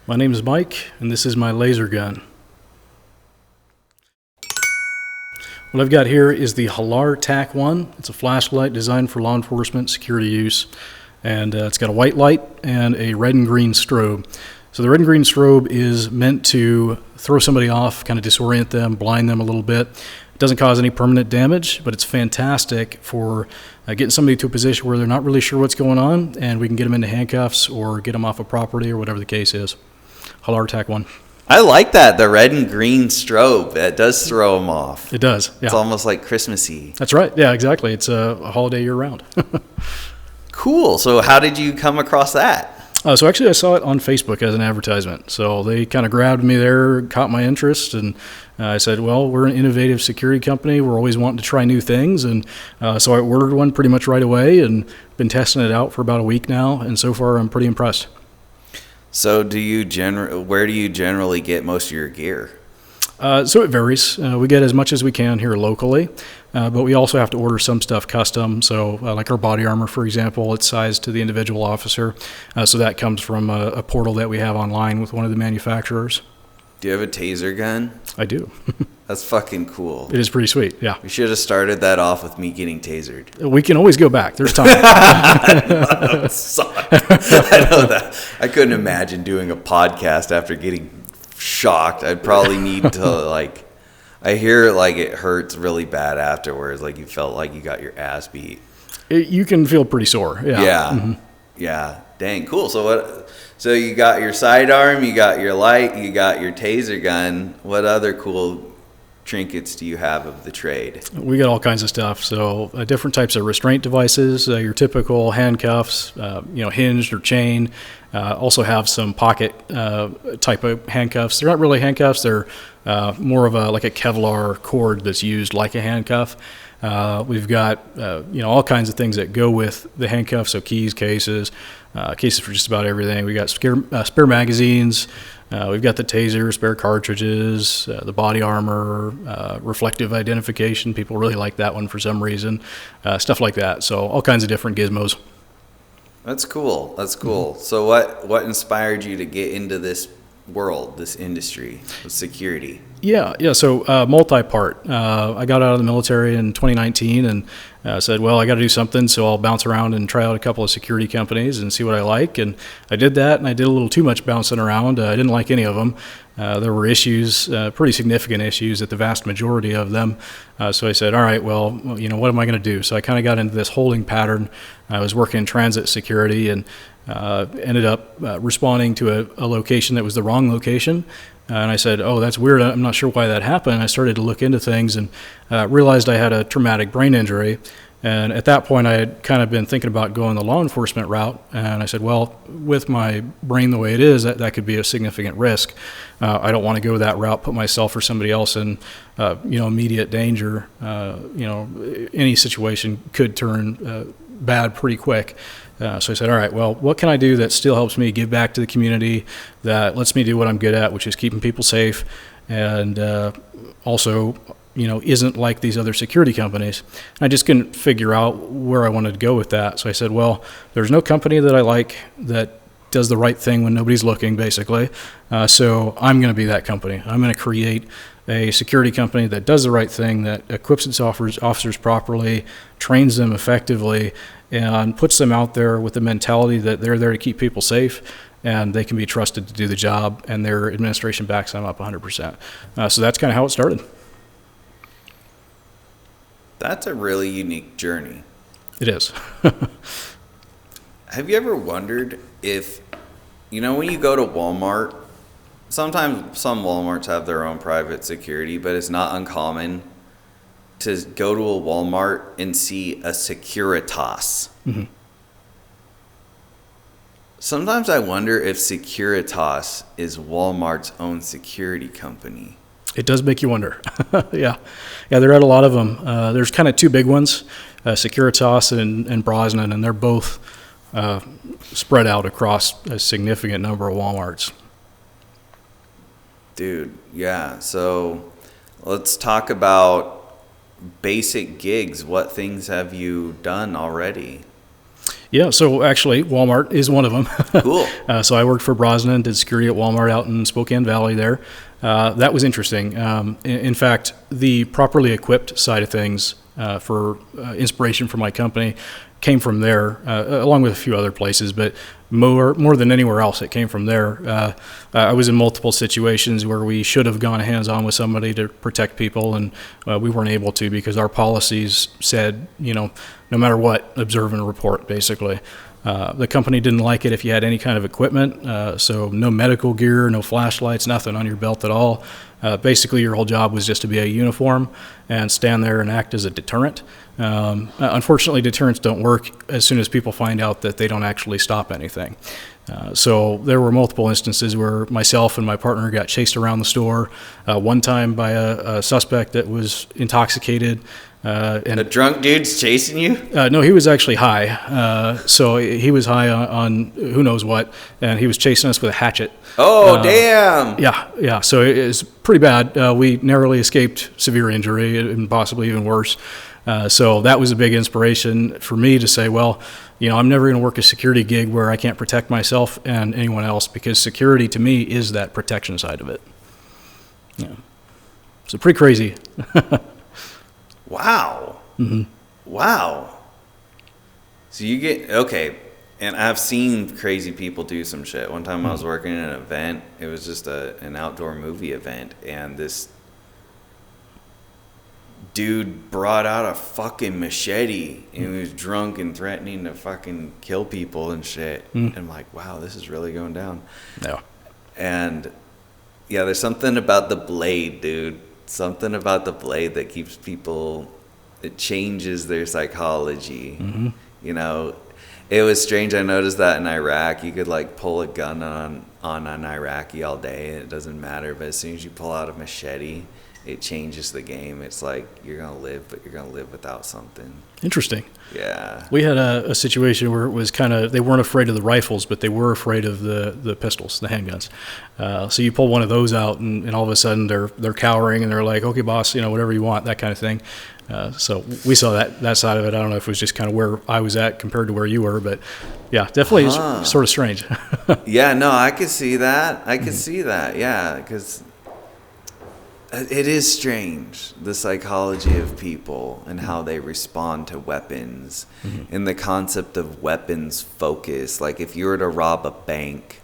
My name is Mike, and this is my laser gun. What I've got here is the Halar TAC 1. It's a flashlight designed for law enforcement security use, and it's got a white light and a red and green strobe. So the red and green strobe is meant to throw somebody off, kind of disorient them, blind them a little bit. It doesn't cause any permanent damage, but it's fantastic for getting somebody to a position where they're not really sure what's going on, and we can get them into handcuffs or get them off of property or whatever the case is. Halar TAC 1. I like that, the red and green strobe. That does throw them off. It does, yeah. It's almost like Christmassy. That's right, yeah, exactly. It's a holiday year-round. Cool. So how did you come across that? So actually I saw it on Facebook as an advertisement. So they kind of grabbed me there, caught my interest, and I said, well, we're an innovative security company. We're always wanting to try new things. And so I ordered one pretty much right away and been testing it out for about a week now. And so far I'm pretty impressed. So where do you generally get most of your gear? So it varies. We get as much as we can here locally, but we also have to order some stuff custom. So like our body armor, for example, it's sized to the individual officer. So that comes from a portal that we have online with one of the manufacturers. Do you have a taser gun? I do. That's fucking cool. It is pretty sweet, yeah. We should have started that off with me getting tasered. We can always go back. There's time. That sucked. I know that. I couldn't imagine doing a podcast after getting shocked. I'd probably need to I hear it hurts really bad afterwards. Like you felt like you got your ass beat. You can feel pretty sore. Yeah. Yeah. Mm-hmm. Yeah. Dang. Cool. So you got your sidearm, you got your light, you got your taser gun. What other cool trinkets do you have of the trade? We got all kinds of stuff. So different types of restraint devices, your typical handcuffs, hinged or chain. Also have some pocket type of handcuffs. They're not really handcuffs. They're more of like a Kevlar cord that's used like a handcuff. We've got all kinds of things that go with the handcuffs. So keys, cases for just about everything. We got spare magazines. We've got the taser, spare cartridges, the body armor, reflective identification. People really like that one for some reason. Stuff like that. So all kinds of different gizmos. That's cool. Mm-hmm. So what inspired you to get into this world, this industry of security? Yeah. So multi-part. I got out of the military in 2019 and said, well, I got to do something, so I'll bounce around and try out a couple of security companies and see what I like. And I did that, and I did a little too much bouncing around. I didn't like any of them. There were issues, pretty significant issues at the vast majority of them. So I said, all right, well, what am I going to do? So I kind of got into this holding pattern. I was working in transit security and ended up responding to a location that was the wrong location. And I said, oh, that's weird. I'm not sure why that happened. I started to look into things and realized I had a traumatic brain injury. And at that point, I had kind of been thinking about going the law enforcement route. And I said, well, with my brain the way it is, that could be a significant risk. I don't want to go that route, put myself or somebody else in, immediate danger. Any situation could turn bad pretty quick. So I said, all right, well, what can I do that still helps me give back to the community, that lets me do what I'm good at, which is keeping people safe, and also, isn't like these other security companies. And I just couldn't figure out where I wanted to go with that. So I said, well, there's no company that I like that does the right thing when nobody's looking, basically. So I'm going to be that company. I'm going to create a security company that does the right thing, that equips its officers properly, trains them effectively, and puts them out there with the mentality that they're there to keep people safe and they can be trusted to do the job, and their administration backs them up 100%. So that's kind of how it started. That's a really unique journey. It is. Have you ever wondered if, when you go to Walmart, sometimes some Walmarts have their own private security, but it's not uncommon to go to a Walmart and see a Securitas. Mm-hmm. Sometimes I wonder if Securitas is Walmart's own security company. It does make you wonder. Yeah, they're at a lot of them. There's kind of two big ones, Securitas and Brosnan, and they're both spread out across a significant number of Walmarts. Dude, yeah. So let's talk about basic gigs. What things have you done already? Yeah, so actually, Walmart is one of them. Cool. So I worked for Brosnan, did security at Walmart out in Spokane Valley there. That was interesting. In fact, the properly equipped side of things for inspiration for my company came from there, along with a few other places, but more than anywhere else, it came from there. I was in multiple situations where we should have gone hands-on with somebody to protect people, and we weren't able to because our policies said, no matter what, observe and report, basically. The company didn't like it if you had any kind of equipment, so no medical gear, no flashlights, nothing on your belt at all. Basically, your whole job was just to be a uniform and stand there and act as a deterrent. Unfortunately, deterrents don't work as soon as people find out that they don't actually stop anything. So there were multiple instances where myself and my partner got chased around the store, one time by a suspect that was intoxicated. And a drunk dude's chasing you? No, he was actually high. So he was high on who knows what, and he was chasing us with a hatchet. Oh, damn. Yeah. So it was pretty bad. We narrowly escaped severe injury and possibly even worse. So that was a big inspiration for me to say, well, I'm never going to work a security gig where I can't protect myself and anyone else, because security to me is that protection side of it. Yeah. So pretty crazy. Wow. Mm-hmm. Wow. So okay. And I've seen crazy people do some shit. One time I was working in an event. It was just an outdoor movie event. And this dude brought out a fucking machete. And he was drunk and threatening to fucking kill people and shit. And I'm like, wow, this is really going down. Yeah. And yeah, there's something about the blade, dude. Something about the blade that keeps people, it changes their psychology. Mm-hmm. It was strange. I noticed that in Iraq, you could pull a gun on an Iraqi all day and it doesn't matter. But as soon as you pull out a machete, it changes the game. It's like you're going to live, but you're going to live without something. Interesting. Yeah. We had a situation where it was they weren't afraid of the rifles, but they were afraid of the pistols, the handguns. So you pull one of those out and all of a sudden they're cowering and they're like, okay, boss, whatever you want, that kind of thing. So we saw that side of it. I don't know if it was just kind of where I was at compared to where you were, but yeah, definitely it's sort of strange. Yeah, no, I could see that. See that. Yeah, because it is strange, the psychology of people and how they respond to weapons, and the concept of weapons focus. Like if you were to rob a bank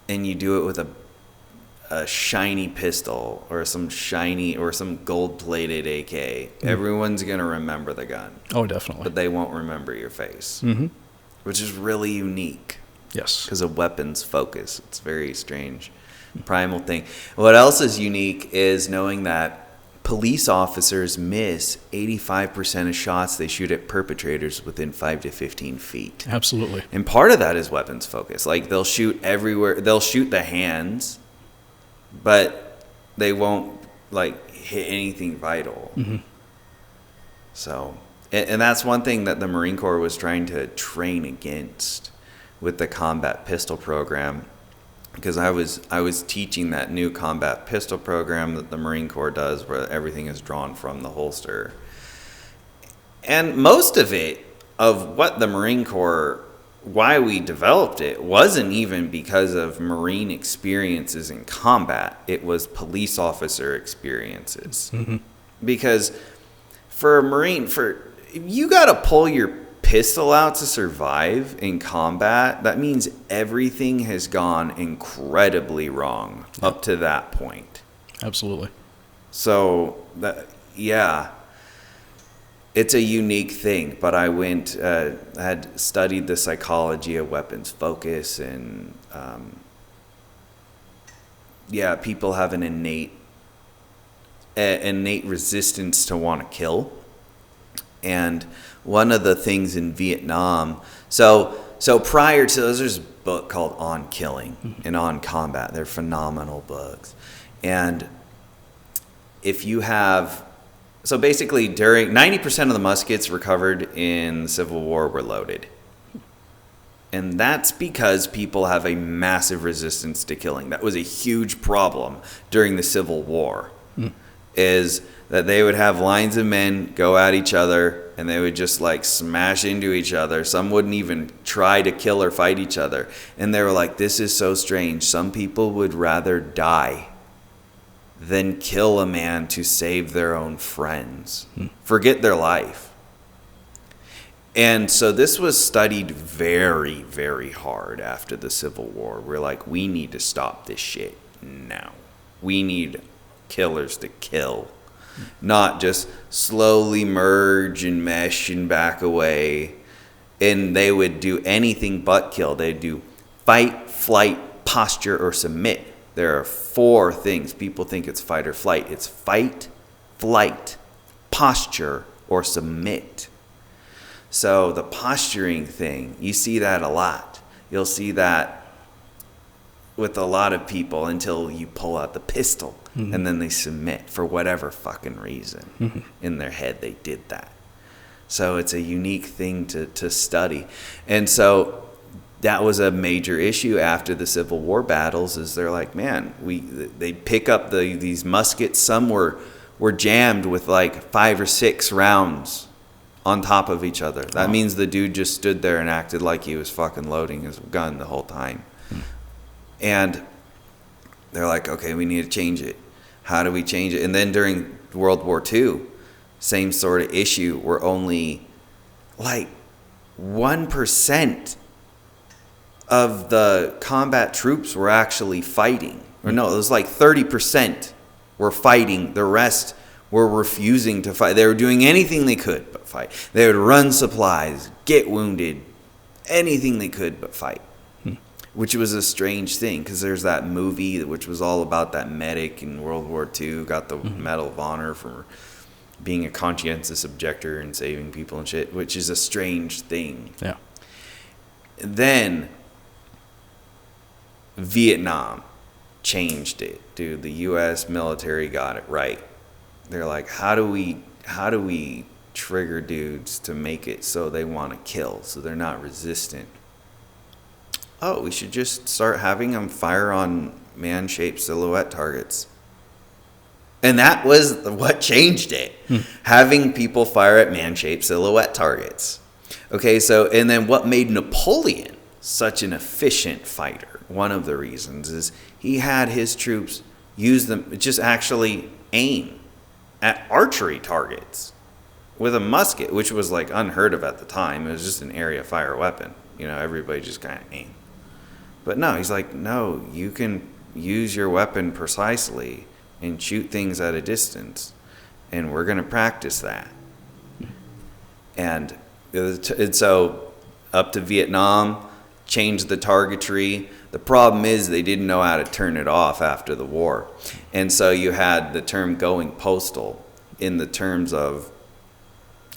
and you do it with a shiny pistol or some gold-plated AK, everyone's going to remember the gun. Oh, definitely. But they won't remember your face, which is really unique. Yes. Because of weapons focus. It's very strange. Primal thing. What else is unique is knowing that police officers miss 85% of shots they shoot at perpetrators within 5 to 15 feet. Absolutely. And part of that is weapons focus. Like they'll shoot everywhere. They'll shoot the hands, but they won't hit anything vital. So, and that's one thing that the Marine Corps was trying to train against with the combat pistol program. Because I was teaching that new combat pistol program that the Marine Corps does, where everything is drawn from the holster. And most of what the Marine Corps, why we developed it, wasn't even because of Marine experiences in combat. It was police officer experiences. Because for a Marine, you got to pull your pistol out to survive in combat. That means everything has gone incredibly wrong up to that point. Absolutely. So it's a unique thing. But I had studied the psychology of weapons focus, and people have an innate resistance to want to kill. And one of the things in Vietnam, so prior to those, there's a book called On Killing and On Combat. They're phenomenal books. And if you have, so basically during 90% of the muskets recovered in the Civil War were loaded. And that's because people have a massive resistance to killing. That was a huge problem during the Civil War, is that they would have lines of men go at each other, and they would just like smash into each other. Some wouldn't even try to kill or fight each other. And they were like, this is so strange. Some people would rather die than kill a man to save their own friends. Forget their life. And so this was studied very, very hard after the Civil War. We're like, we need to stop this shit now. We need killers to kill, not just slowly merge and mesh and back away. And they would do anything but kill. They'd do fight, flight, posture, or submit. There are 4 things. People think it's fight or flight. It's fight, flight, posture, or submit. So the posturing thing, you see that a lot. You'll see that with a lot of people until you pull out the pistol, and then they submit for whatever fucking reason. In their head, they did that. So it's a unique thing to study. And so that was a major issue after the Civil War battles, is they're like, man, they pick up these muskets. Some were jammed with like 5 or 6 rounds on top of each other. That means the dude just stood there and acted like he was fucking loading his gun the whole time. And they're like, okay, we need to change it. How do we change it? And then during World War II, same sort of issue, where only like 1% of the combat troops were actually fighting. Or no, it was like 30% were fighting. The rest were refusing to fight. They were doing anything they could but fight. They would run supplies, get wounded, anything they could but fight. Which was a strange thing, because there's that movie which was all about that medic in World War II, got the Medal of Honor for being a conscientious objector and saving people and shit, which is a strange thing. Yeah. Then Vietnam changed it, dude. The U.S. military got it right. They're like, how do we trigger dudes to make it so they want to kill, so they're not resistant? Oh, we should just start having them fire on man-shaped silhouette targets. And that was what changed it. Having people fire at man-shaped silhouette targets. Okay, so, and then what made Napoleon such an efficient fighter, one of the reasons, is he had his troops use them, just actually aim at archery targets with a musket, which was like unheard of at the time. It was just an area fire weapon. You know, everybody just kind of aimed. But no, he's like, no, you can use your weapon precisely and shoot things at a distance, and we're going to practice that. And so up to Vietnam, changed the targetry. The problem is they didn't know how to turn it off after the war. And so you had the term going postal, in the terms of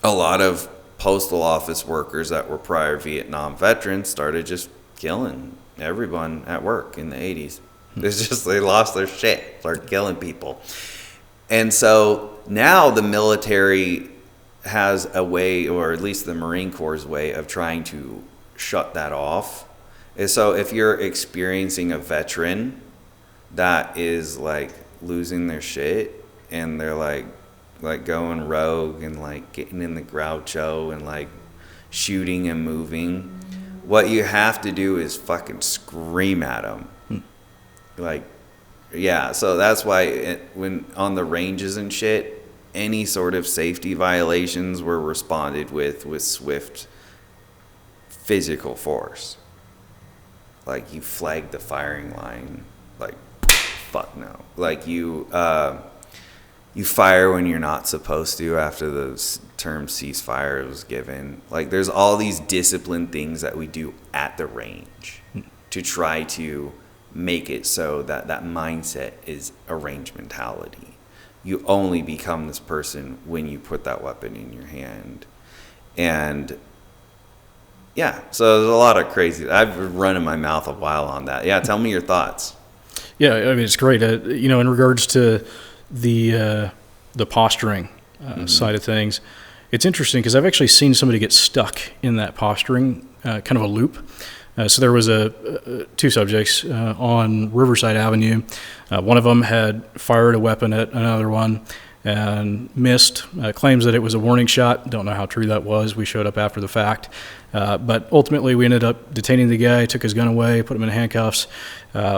a lot of postal office workers that were prior Vietnam veterans started just killing everyone at work in the 80s. It's just, they lost their shit, started killing people. And so now the military has a way, or at least the Marine Corps' way, of trying to shut that off. And so if you're experiencing a veteran that is like losing their shit, and they're like going rogue and like getting in the Groucho and like shooting and moving, what you have to do is fucking scream at them. Like, yeah, so that's why when on the ranges and shit, any sort of safety violations were responded with swift physical force. Like, you flag the firing line, like, fuck no. Like, you fire when you're not supposed to after the term ceasefire was given. Like, there's all these disciplined things that we do at the range to try to make it so that mindset is a range mentality. You only become this person when you put that weapon in your hand. And yeah, so there's a lot of crazy. I've been running my mouth a while on that. Yeah, tell me your thoughts. Yeah, I mean, it's great. You know, in regards to the posturing side of things, it's interesting because I've actually seen somebody get stuck in that posturing kind of a loop. So there was two subjects on Riverside Avenue. One of them had fired a weapon at another one, and missed. Claims that it was a warning shot. Don't know how true that was. We showed up after the fact. But ultimately, we ended up detaining the guy, took his gun away, put him in handcuffs.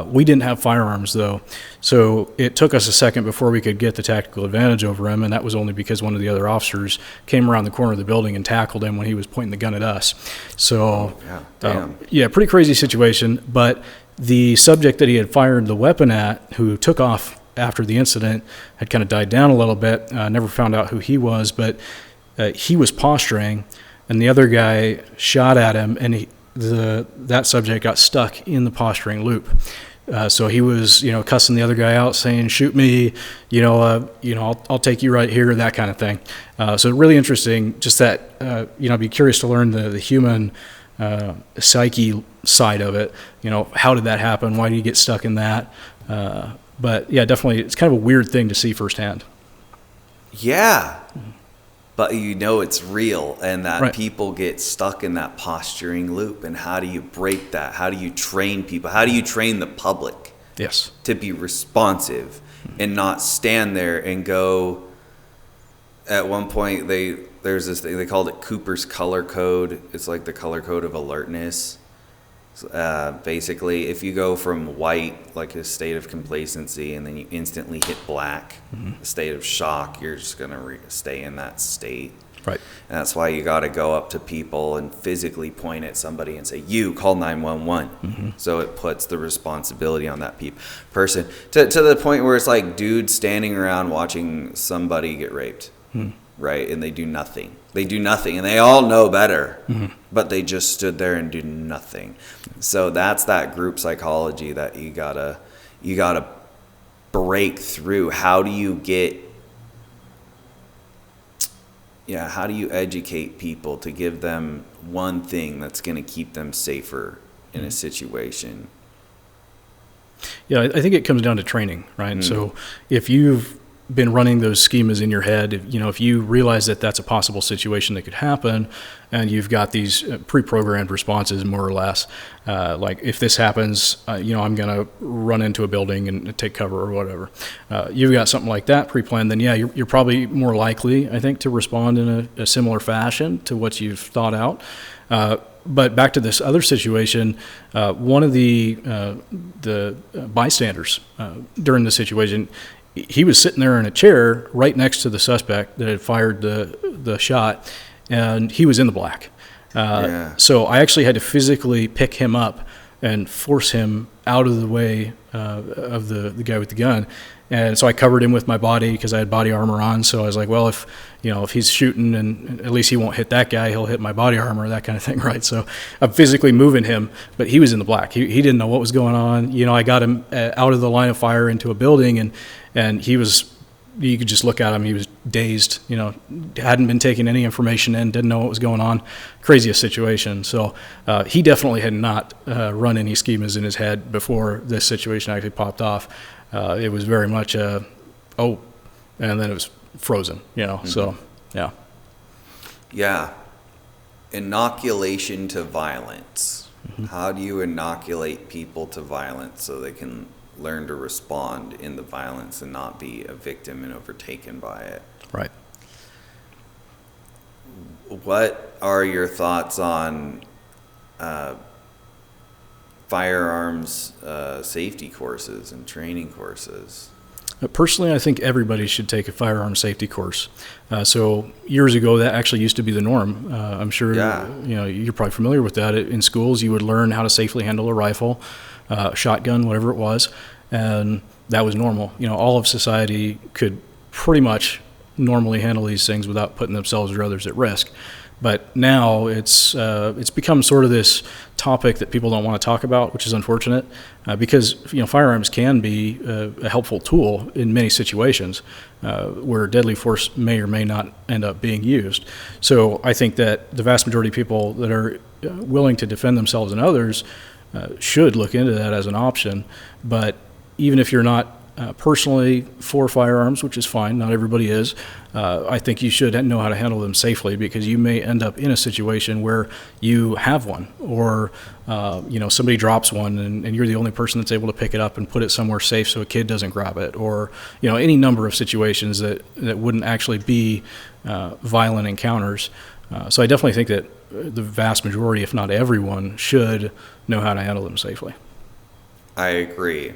We didn't have firearms, though. So it took us a second before we could get the tactical advantage over him, and that was only because one of the other officers came around the corner of the building and tackled him when he was pointing the gun at us. So, pretty crazy situation. But the subject that he had fired the weapon at, who took off after the incident, had kind of died down a little bit. Never found out who he was, but he was posturing, and the other guy shot at him, and that subject got stuck in the posturing loop. So he was, cussing the other guy out, saying, "Shoot me, I'll take you right here," that kind of thing. So really interesting. Just that, I'd be curious to learn the human psyche side of it. How did that happen? Why did you get stuck in that? But yeah, definitely, it's kind of a weird thing to see firsthand. Yeah, but it's real, and that Right. people get stuck in that posturing loop. And how do you break that? How do you train people? How do you train the public Yes. to be responsive and not stand there and go? At one point, there's this thing, they called it Cooper's color code. It's like the color code of alertness. Basically, if you go from white, like a state of complacency, and then you instantly hit black, a state of shock, you're just going to stay in that state. Right. And that's why you got to go up to people and physically point at somebody and say, "You call 911." So it puts the responsibility on that person to the point where it's like dudes standing around watching somebody get raped. Right, and they do nothing. And they all know better, but they just stood there and do nothing. So that's that group psychology that you gotta break through. How do you educate people to give them one thing that's going to keep them safer in a situation? Yeah, I think it comes down to training, right? So if you've been running those schemas in your head, if you realize that that's a possible situation that could happen, and you've got these pre-programmed responses, more or less, like if this happens, I'm going to run into a building and take cover or whatever. You've got something like that pre-planned, then you're probably more likely, I think, to respond in a similar fashion to what you've thought out. But back to this other situation, one of the bystanders during the situation, he was sitting there in a chair right next to the suspect that had fired the shot, and he was in the black. So I actually had to physically pick him up and force him out of the way of the guy with the gun. And so I covered him with my body because I had body armor on. So I was like, well, if he's shooting, and at least he won't hit that guy, he'll hit my body armor, that kind of thing, right? So I'm physically moving him, but he was in the black. He didn't know what was going on. I got him out of the line of fire into a building, and he was, you could just look at him, he was dazed, hadn't been taking any information in, didn't know what was going on. Craziest situation. So he definitely had not run any schemas in his head before this situation actually popped off. It was very much and then it was frozen, so, yeah. Yeah. Inoculation to violence. How do you inoculate people to violence so they can learn to respond in the violence and not be a victim and overtaken by it? Right. What are your thoughts on firearms safety courses and training courses? Personally, I think everybody should take a firearm safety course. So years ago, that actually used to be the norm. I'm sure you're probably familiar with that. In schools, you would learn how to safely handle a rifle, shotgun, whatever it was, and that was normal. All of society could pretty much normally handle these things without putting themselves or others at risk. But now it's become sort of this topic that people don't want to talk about, which is unfortunate, because firearms can be a helpful tool in many situations where deadly force may or may not end up being used. So I think that the vast majority of people that are willing to defend themselves and others should look into that as an option. But even if you're not personally for firearms, which is fine. Not everybody is. I think you should know how to handle them safely, because you may end up in a situation where you have one, or somebody drops one, and you're the only person that's able to pick it up and put it somewhere safe so a kid doesn't grab it, or any number of situations that wouldn't actually be violent encounters. So I definitely think that the vast majority, if not everyone, should know how to handle them safely. I agree.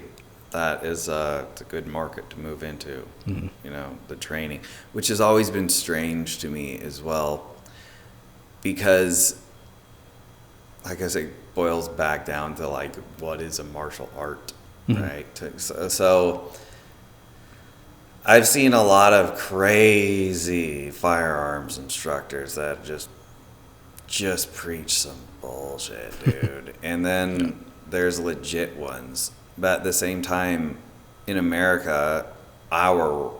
That is it's a good market to move into, the training, which has always been strange to me as well, because, like I say, it boils back down to, like, what is a martial art, right? So I've seen a lot of crazy firearms instructors that just preach some bullshit, dude. And then there's legit ones. But at the same time, in America, our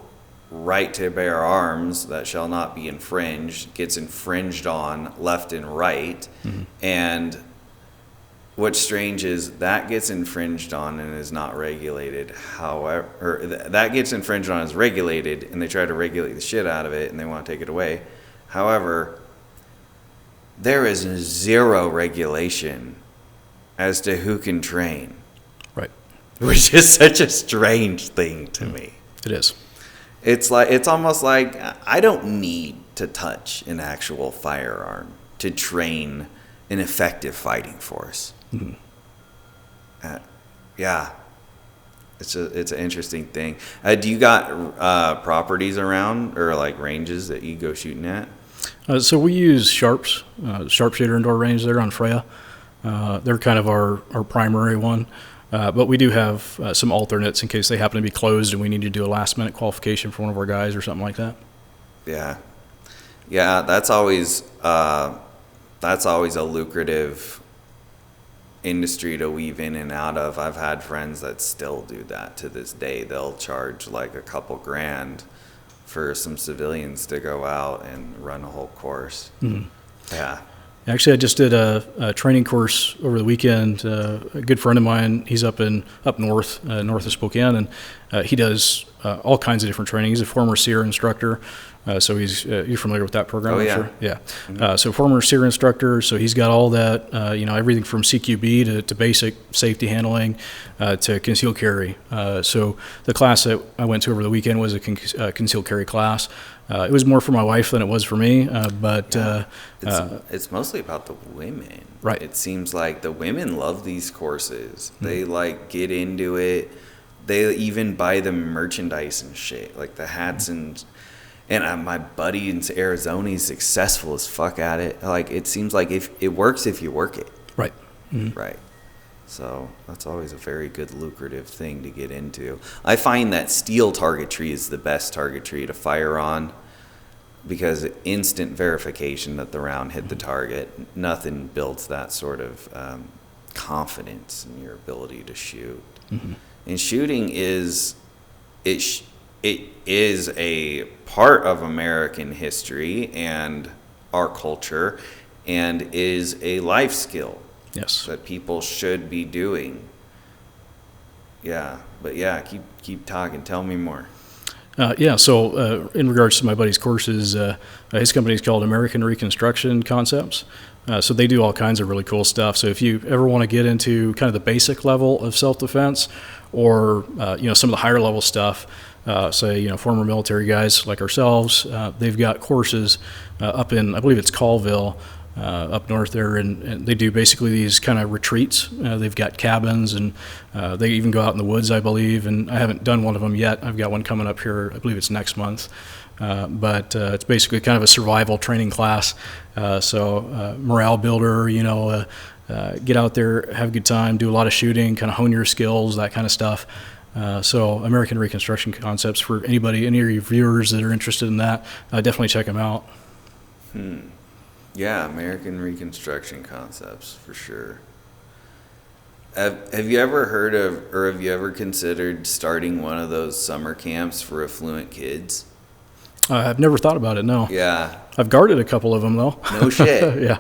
right to bear arms that shall not be infringed gets infringed on left and right. And what's strange is that gets infringed on and is not regulated. However, that gets infringed on is regulated, and they try to regulate the shit out of it, and they want to take it away. However, there is zero regulation as to who can train. Right. Which is such a strange thing to me. It is. It's almost like I don't need to touch an actual firearm to train an effective fighting force. Yeah. It's an interesting thing. Do you got properties around, or like ranges that you go shooting at? So we use Sharps, Sharpshooter Indoor Range there on Freya. They're kind of our primary one. But we do have some alternates in case they happen to be closed and we need to do a last-minute qualification for one of our guys or something like that. Yeah. That's always a lucrative industry to weave in and out of. I've had friends that still do that to this day. They'll charge like a couple grand for some civilians to go out and run a whole course. Yeah. Actually, I just did a training course over the weekend. A good friend of mine, he's up north of Spokane, and he does all kinds of different training. He's a former SEER instructor, so you're familiar with that program? Oh, I'm yeah. Sure? Yeah. So former SEER instructor, so he's got all that, everything from CQB to basic safety handling to concealed carry. So the class that I went to over the weekend was a concealed carry class. It was more for my wife than it was for me, but it's mostly about the women. Right. It seems like the women love these courses. They like get into it. They even buy the merchandise and shit, like the hats and my buddy in Arizona, he's successful as fuck at it. Like, it seems like if it works if you work it. Right. Right. So that's always a very good lucrative thing to get into. I find that steel targetry is the best targetry to fire on, because instant verification that the round hit the target, nothing builds that sort of confidence in your ability to shoot. And shooting is a part of American history and our culture, and is a life skill. Yes. That people should be doing. Yeah, but keep talking. Tell me more. So in regards to my buddy's courses, his company is called American Reconstruction Concepts. So they do all kinds of really cool stuff. So if you ever want to get into kind of the basic level of self-defense, or some of the higher level stuff, say former military guys like ourselves, they've got courses up in, I believe it's Colville, up north there, and they do basically these kind of retreats. They've got cabins, and they even go out in the woods, I believe, and I haven't done one of them yet. I've got one coming up here, I believe it's next month. But it's basically kind of a survival training class. So morale builder, get out there, have a good time, do a lot of shooting, kind of hone your skills, that kind of stuff. So American Reconstruction Concepts, for any of your viewers that are interested in that, definitely check them out. Yeah, American Reconstruction Concepts, for sure. Have you ever heard of, or have you ever considered starting one of those summer camps for affluent kids? I've never thought about it, no. Yeah. I've guarded a couple of them, though. No shit. Yeah.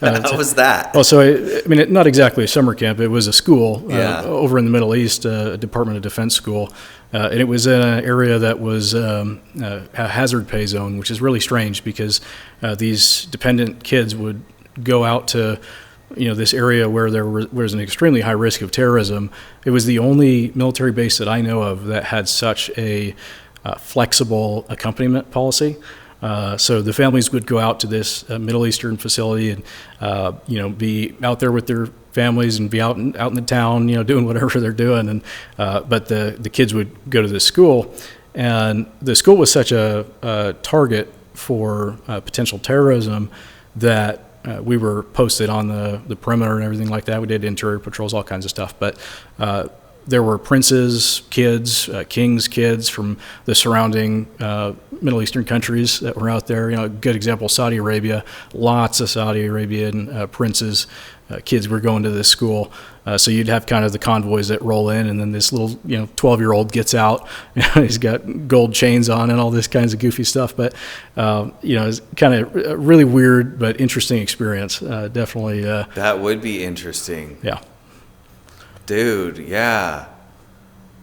How was that? Well, so I mean, not exactly a summer camp. It was a school Yeah. over in the Middle East, a Department of Defense school, and it was in an area that was a hazard pay zone, which is really strange because these dependent kids would go out to this area where there was an extremely high risk of terrorism. It was the only military base that I know of that had such a flexible accompaniment policy. So the families would go out to this Middle Eastern facility and, be out there with their families and be out in the town, doing whatever they're doing. And but the kids would go to this school, and the school was such a target for potential terrorism that we were posted on the perimeter and everything like that. We did interior patrols, all kinds of stuff. But there were princes' kids, kings' kids from the surrounding Middle Eastern countries that were out there. A good example, Saudi Arabia. Lots of Saudi Arabian princes' kids were going to this school. So you'd have kind of the convoys that roll in, and then this little 12-year-old gets out. He's got gold chains on and all this kinds of goofy stuff. But it's kind of a really weird but interesting experience. Definitely. That would be interesting. Yeah. Dude, yeah.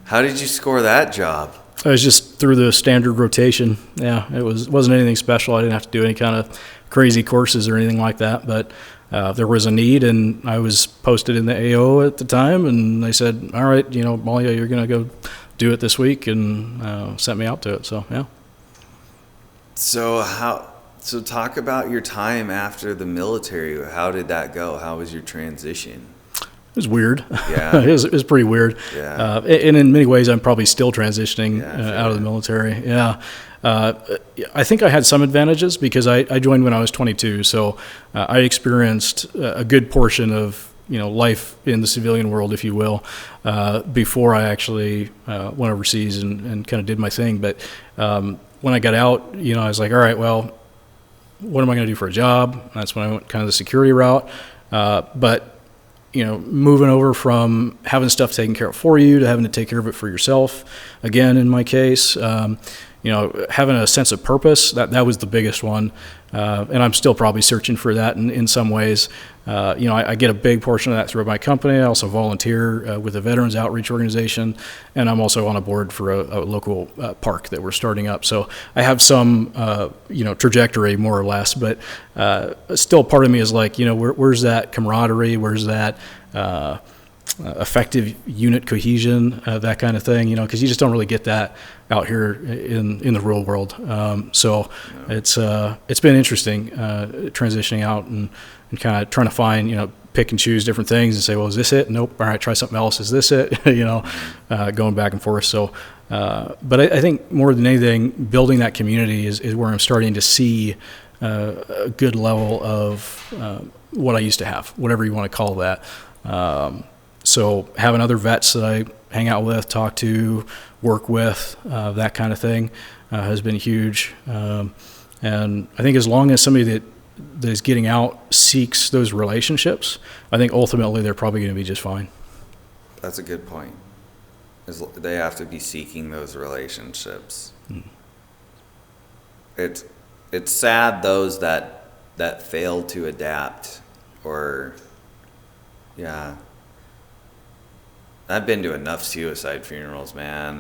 How did you score that job? I was just through the standard rotation. Yeah, it wasn't anything special. I didn't have to do any kind of crazy courses or anything like that. But there was a need, and I was posted in the AO at the time, and they said, "All right, Moglia, you're going to go do it this week," and sent me out to it. So yeah. So talk about your time after the military. How did that go? How was your transition? It was weird. Yeah. It was pretty weird. Yeah. And in many ways, I'm probably still transitioning Yeah, out of the military. Yeah. I think I had some advantages because I joined when I was 22. So I experienced a good portion of, life in the civilian world, if you will, before I actually went overseas and kind of did my thing. But when I got out, I was like, all right, well, what am I going to do for a job? That's when I went kind of the security route. But moving over from having stuff taken care of for you to having to take care of it for yourself, again, in my case, having a sense of purpose, that was the biggest one. And I'm still probably searching for that in some ways. I get a big portion of that through my company. I also volunteer with a veterans outreach organization, and I'm also on a board for a local park that we're starting up. So I have some, trajectory more or less, but still part of me is like, where's that camaraderie? Where's that effective unit cohesion, that kind of thing, because you just don't really get that out here in the real world. So it's been interesting transitioning out and kind of trying to find, pick and choose different things and say, well, is this it? Nope. All right, try something else. Is this it? Going back and forth. So, but I think more than anything, building that community is where I'm starting to see a good level of what I used to have, whatever you want to call that. So having other vets that I hang out with, talk to, work with, that kind of thing has been huge. And I think as long as somebody that is getting out seeks those relationships, I think ultimately they're probably going to be just fine. That's a good point. They have to be seeking those relationships. It's sad those that fail to adapt or, yeah. I've been to enough suicide funerals, man.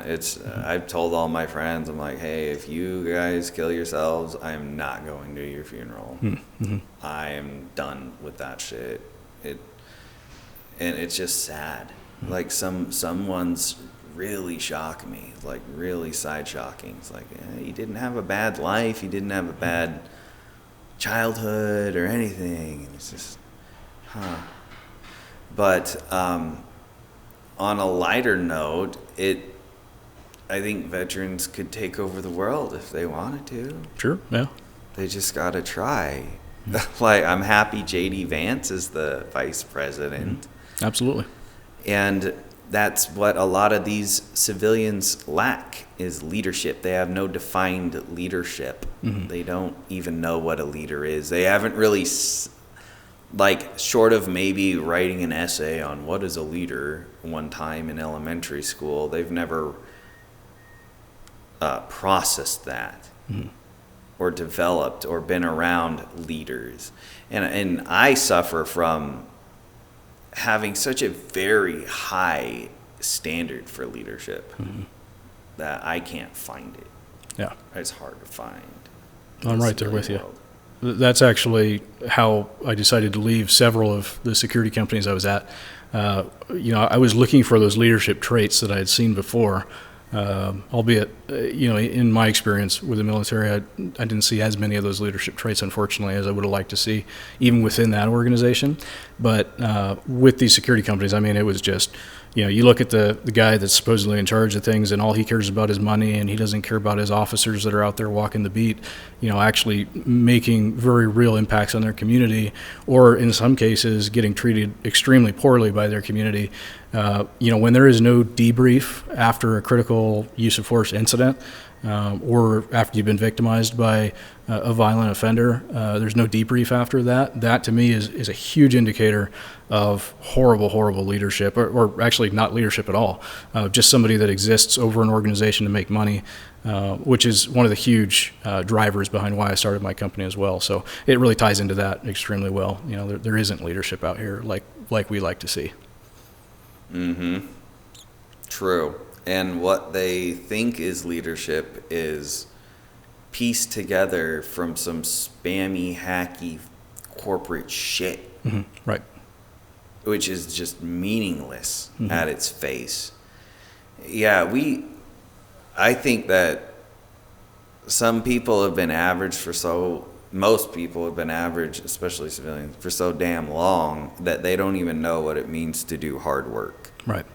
I've told all my friends, I'm like, hey, if you guys kill yourselves, I'm not going to your funeral. Mm-hmm. I am done with that shit. And it's just sad. Mm-hmm. Like some ones really shock me, like really side shocking. It's like, he didn't have a bad life. He didn't have a bad childhood or anything. And it's just, But, on a lighter note, I think veterans could take over the world if they wanted to. Sure, yeah. They just got to try. Like, I'm happy J.D. Vance is the vice president. Absolutely. And that's what a lot of these civilians lack is leadership. They have no defined leadership. Mm-hmm. They don't even know what a leader is. They haven't really... short of maybe writing an essay on what is a leader one time in elementary school, they've never processed that or developed or been around leaders. And I suffer from having such a very high standard for leadership that I can't find it. Yeah. It's hard to find. I'm right there with you. That's actually how I decided to leave several of the security companies I was at. I was looking for those leadership traits that I had seen before, albeit, in my experience with the military, I didn't see as many of those leadership traits, unfortunately, as I would have liked to see, even within that organization. But with these security companies, I mean, it was just, you look at the guy that's supposedly in charge of things, and all he cares about is money, and he doesn't care about his officers that are out there walking the beat, actually making very real impacts on their community, or in some cases getting treated extremely poorly by their community. When there is no debrief after a critical use of force incident, or after you've been victimized by a violent offender, there's no debrief after that. That to me is a huge indicator of horrible, horrible leadership, or actually not leadership at all, just somebody that exists over an organization to make money, which is one of the huge drivers behind why I started my company as well. So it really ties into that extremely well. There isn't leadership out here like we like to see. Mm-hmm. True. And what they think is leadership is pieced together from some spammy, hacky corporate shit. Mm-hmm. Right. Which is just meaningless at its face. Yeah, I think that some people have been average most people have been average, especially civilians, for so damn long that they don't even know what it means to do hard work. Right.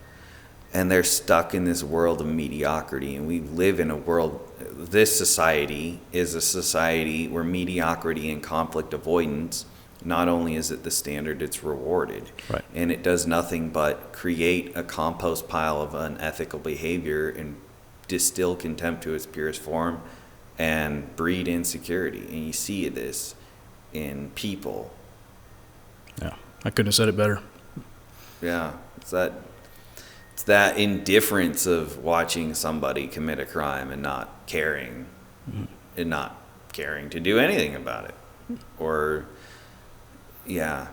And they're stuck in this world of mediocrity. And we live in a world, this society is a society where mediocrity and conflict avoidance, not only is it the standard, it's rewarded. Right. And it does nothing but create a compost pile of unethical behavior and distill contempt to its purest form and breed insecurity. And you see this in people. Yeah, I couldn't have said it better. Yeah, it's that indifference of watching somebody commit a crime and not caring, and not caring to do anything about it. Or, yeah,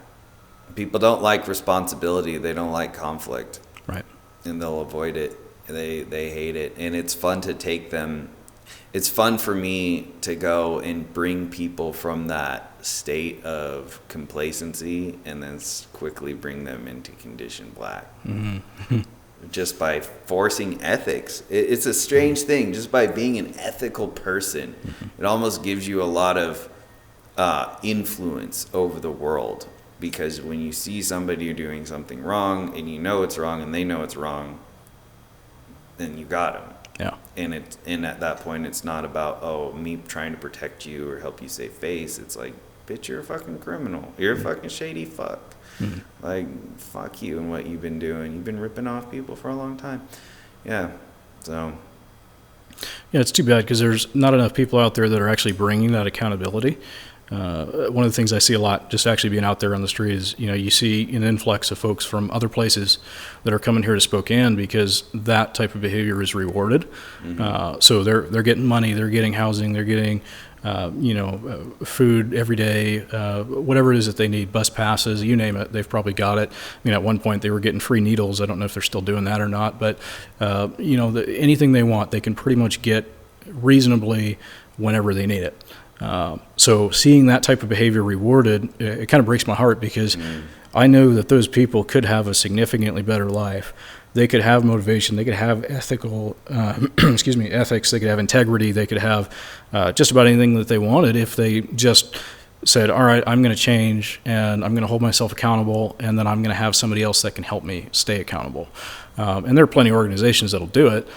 people don't like responsibility. They don't like conflict. Right. And they'll avoid it. They hate it. And it's fun to take them. It's fun for me to go and bring people from that state of complacency and then quickly bring them into conditioned black. Mm-hmm. Just by forcing ethics. It's a strange thing. Just by being an ethical person, it almost gives you a lot of influence over the world. Because when you see somebody doing something wrong and you know it's wrong and they know it's wrong, then you got them. Yeah. And at that point, it's not about, me trying to protect you or help you save face. It's like, bitch, you're a fucking criminal. You're a fucking shady fuck. Mm-hmm. Like, fuck you and what you've been doing. You've been ripping off people for a long time. Yeah. So. Yeah, it's too bad because there's not enough people out there that are actually bringing that accountability. One of the things I see a lot, just actually being out there on the street, is you see an influx of folks from other places that are coming here to Spokane because that type of behavior is rewarded. Mm-hmm. So they're getting money, they're getting housing, they're getting food every day, whatever it is that they need, bus passes, you name it, they've probably got it. I mean, at one point they were getting free needles. I don't know if they're still doing that or not, but anything they want, they can pretty much get reasonably whenever they need it. So seeing that type of behavior rewarded, it kind of breaks my heart because I know that those people could have a significantly better life. They could have motivation. They could have ethical, ethics. They could have integrity. They could have just about anything that they wanted if they just said, all right, I'm going to change and I'm going to hold myself accountable, and then I'm going to have somebody else that can help me stay accountable. And there are plenty of organizations that'll do it,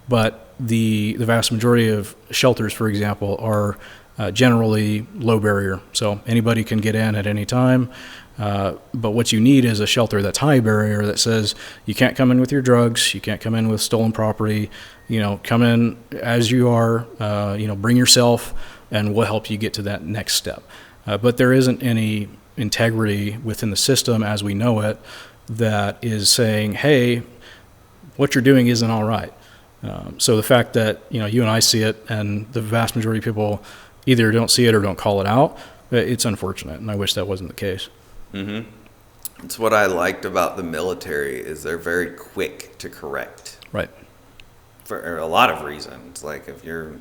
but the vast majority of shelters, for example, are generally low barrier, so anybody can get in at any time. But what you need is a shelter that's high barrier that says you can't come in with your drugs, you can't come in with stolen property. Come in as you are. Bring yourself, and we'll help you get to that next step. But there isn't any integrity within the system as we know it that is saying, hey, what you're doing isn't all right. So the fact that, you and I see it and the vast majority of people either don't see it or don't call it out, it's unfortunate, and I wish that wasn't the case. Mm-hmm. It's what I liked about the military is they're very quick to correct. Right. For a lot of reasons. Like if you're...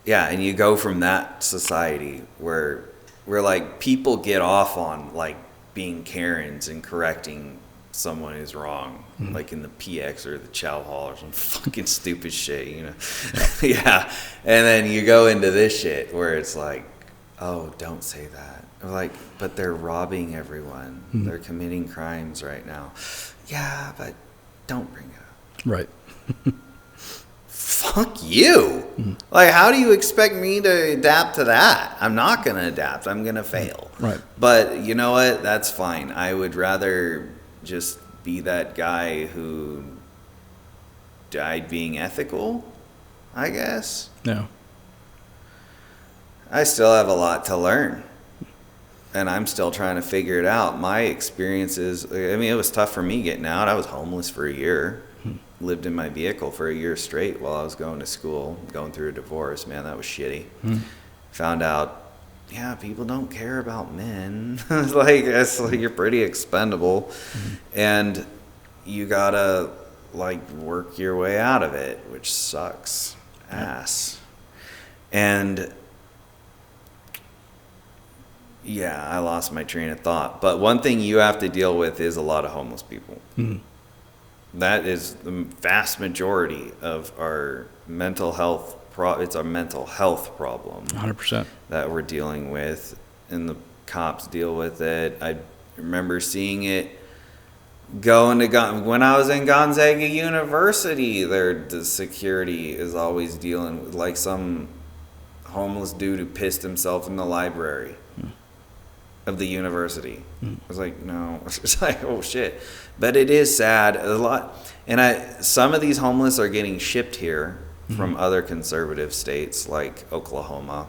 Yeah, and you go from that society where like people get off on like being Karens and correcting someone who's wrong, like in the PX or the Chow Hall or some fucking stupid shit, Yeah, and then you go into this shit where it's like, oh, don't say that. Like, but they're robbing everyone. They're committing crimes right now. Yeah, but don't bring it up. Right. Fuck you. Like, how do you expect me to adapt to that? I'm not going to adapt. I'm going to fail. Right. But you know what? That's fine. I would rather just be that guy who died being ethical, I guess. No. I still have a lot to learn. And I'm still trying to figure it out. My experiences, it was tough for me getting out. I was homeless for a year. Lived in my vehicle for a year straight while I was going to school, going through a divorce. Man, that was shitty. Found out, yeah, people don't care about men. You're pretty expendable. And you gotta, work your way out of it, which sucks ass. And... yeah, I lost my train of thought. But one thing you have to deal with is a lot of homeless people. That is the vast majority of our mental health. It's a mental health problem. 100%. That we're dealing with, and the cops deal with it. I remember seeing it going to when I was in Gonzaga University. The security is always dealing with like some homeless dude who pissed himself in the library of the university. I was like, no. It's like, oh shit. But it is sad a lot. And some of these homeless are getting shipped here from other conservative states like Oklahoma.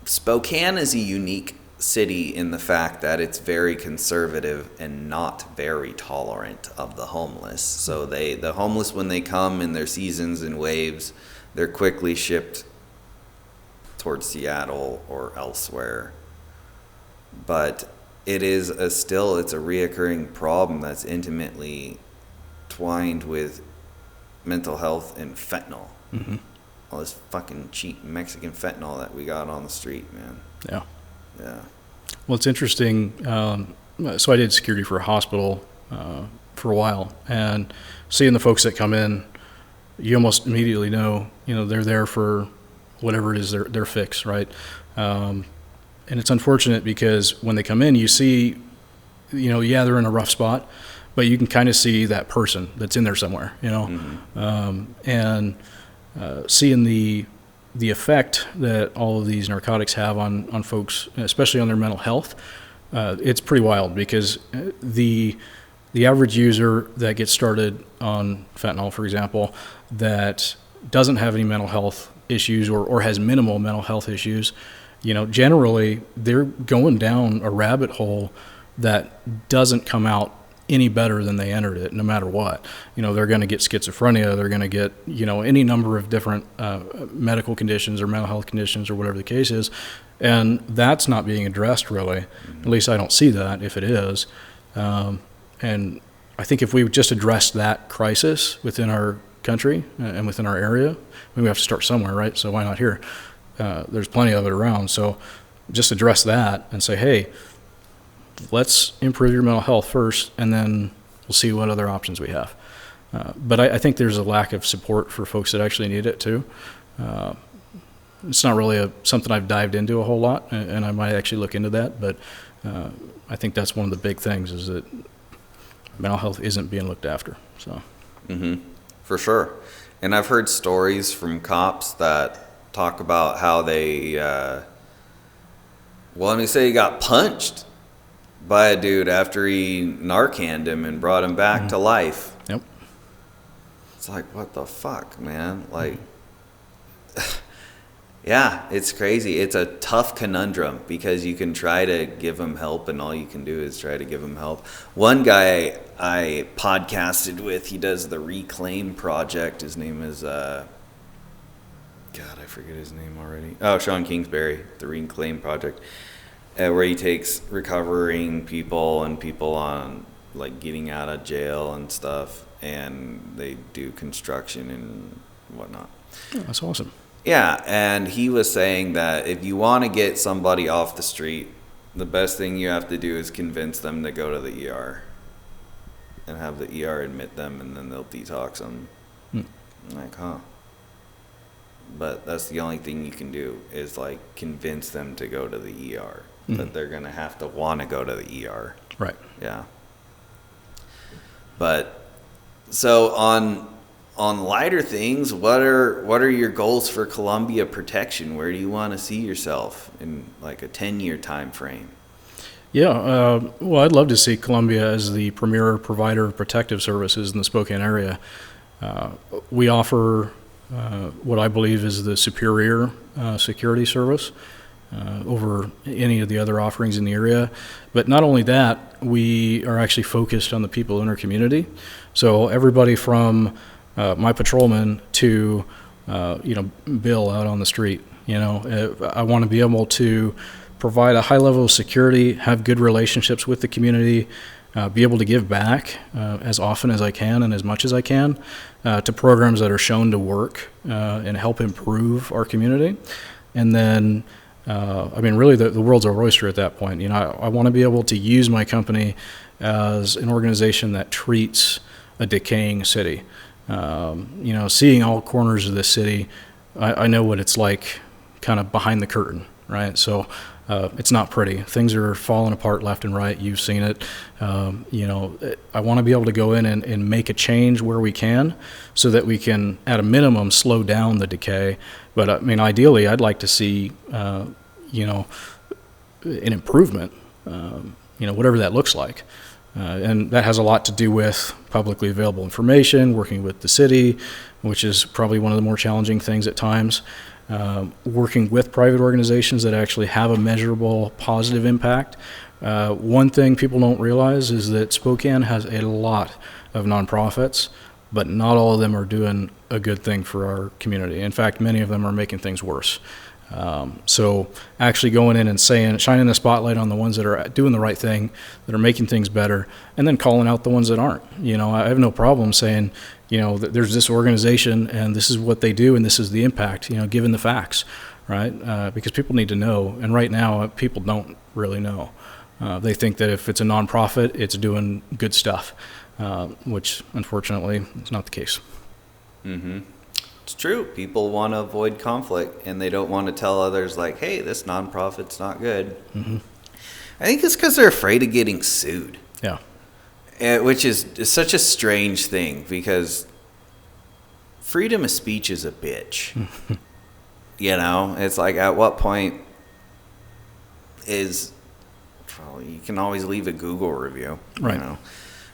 Spokane is a unique city in the fact that it's very conservative and not very tolerant of the homeless. So the homeless, when they come in their seasons and waves, they're quickly shipped towards Seattle or elsewhere. But it is it's a reoccurring problem that's intimately twined with mental health and fentanyl. All this fucking cheap Mexican fentanyl that we got on the street, man. Yeah. Well, it's interesting. So I did security for a hospital for a while, and seeing the folks that come in, you almost immediately know, they're there for whatever it is their fix, right? And it's unfortunate because when they come in, you see, they're in a rough spot, but you can kind of see that person that's in there somewhere, and seeing the effect that all of these narcotics have on folks, especially on their mental health, it's pretty wild because the average user that gets started on fentanyl, for example, that doesn't have any mental health issues or has minimal mental health issues, generally they're going down a rabbit hole that doesn't come out any better than they entered it, no matter what. They're going to get schizophrenia, they're going to get, any number of different medical conditions or mental health conditions or whatever the case is. And that's not being addressed really. At least I don't see that if it is. And I think if we just address that crisis within our country and within our area, we have to start somewhere, right? So why not here? There's plenty of it around. So just address that and say, hey, let's improve your mental health first, and then we'll see what other options we have. But I think there's a lack of support for folks that actually need it too. It's not really something I've dived into a whole lot, and I might actually look into that. But I think that's one of the big things is that mental health isn't being looked after. So, for sure. And I've heard stories from cops that talk about how they, let me say he got punched by a dude after he Narcaned him and brought him back to life. Yep. It's like, what the fuck, man? Yeah, it's crazy. It's a tough conundrum because you can try to give him help and all you can do is try to give him help. One guy I podcasted with. He does the Reclaim Project. His name is God, I forget his name already. Oh, Sean Kingsbury, the Reclaim Project, where he takes recovering people and people on like getting out of jail and stuff, and they do construction and whatnot. Oh, that's awesome. Yeah, and he was saying that if you want to get somebody off the street, the best thing you have to do is convince them to go to the ER and have the ER admit them, and then they'll detox them. I'm like, huh. But that's the only thing you can do is like convince them to go to the ER. But they're going to have to want to go to the ER. Right. Yeah. But so on lighter things, what are your goals for Columbia protection? Where do you want to see yourself in like a 10-year time frame? Yeah, well, I'd love to see Columbia as the premier provider of protective services in the Spokane area. We offer what I believe is the superior security service over any of the other offerings in the area. But not only that, we are actually focused on the people in our community. So everybody from my patrolman to Bill out on the street. I want to be able to provide a high level of security, have good relationships with the community, be able to give back as often as I can and as much as I can to programs that are shown to work and help improve our community. And then, really the world's our oyster at that point. I want to be able to use my company as an organization that treats a decaying city. Seeing all corners of the city, I know what it's like kind of behind the curtain, right? So it's not pretty. Things are falling apart left and right. You've seen it. I want to be able to go in and make a change where we can so that we can, at a minimum, slow down the decay. But ideally, I'd like to see, an improvement, whatever that looks like. And that has a lot to do with publicly available information, working with the city, which is probably one of the more challenging things at times, working with private organizations that actually have a measurable positive impact. One thing people don't realize is that Spokane has a lot of nonprofits, but not all of them are doing a good thing for our community. In fact, many of them are making things worse. So actually going in and shining the spotlight on the ones that are doing the right thing, that are making things better, and then calling out the ones that aren't. I have no problem saying, that there's this organization and this is what they do and this is the impact, given the facts, right? Because people need to know. And right now, people don't really know. They think that if it's a nonprofit, it's doing good stuff, which unfortunately is not the case. Mm-hmm. It's true. People want to avoid conflict, and they don't want to tell others, like, hey, this nonprofit's not good. Mm-hmm. I think it's because they're afraid of getting sued. Yeah. Which is such a strange thing, because freedom of speech is a bitch. It's like, at what point you can always leave a Google review. Right.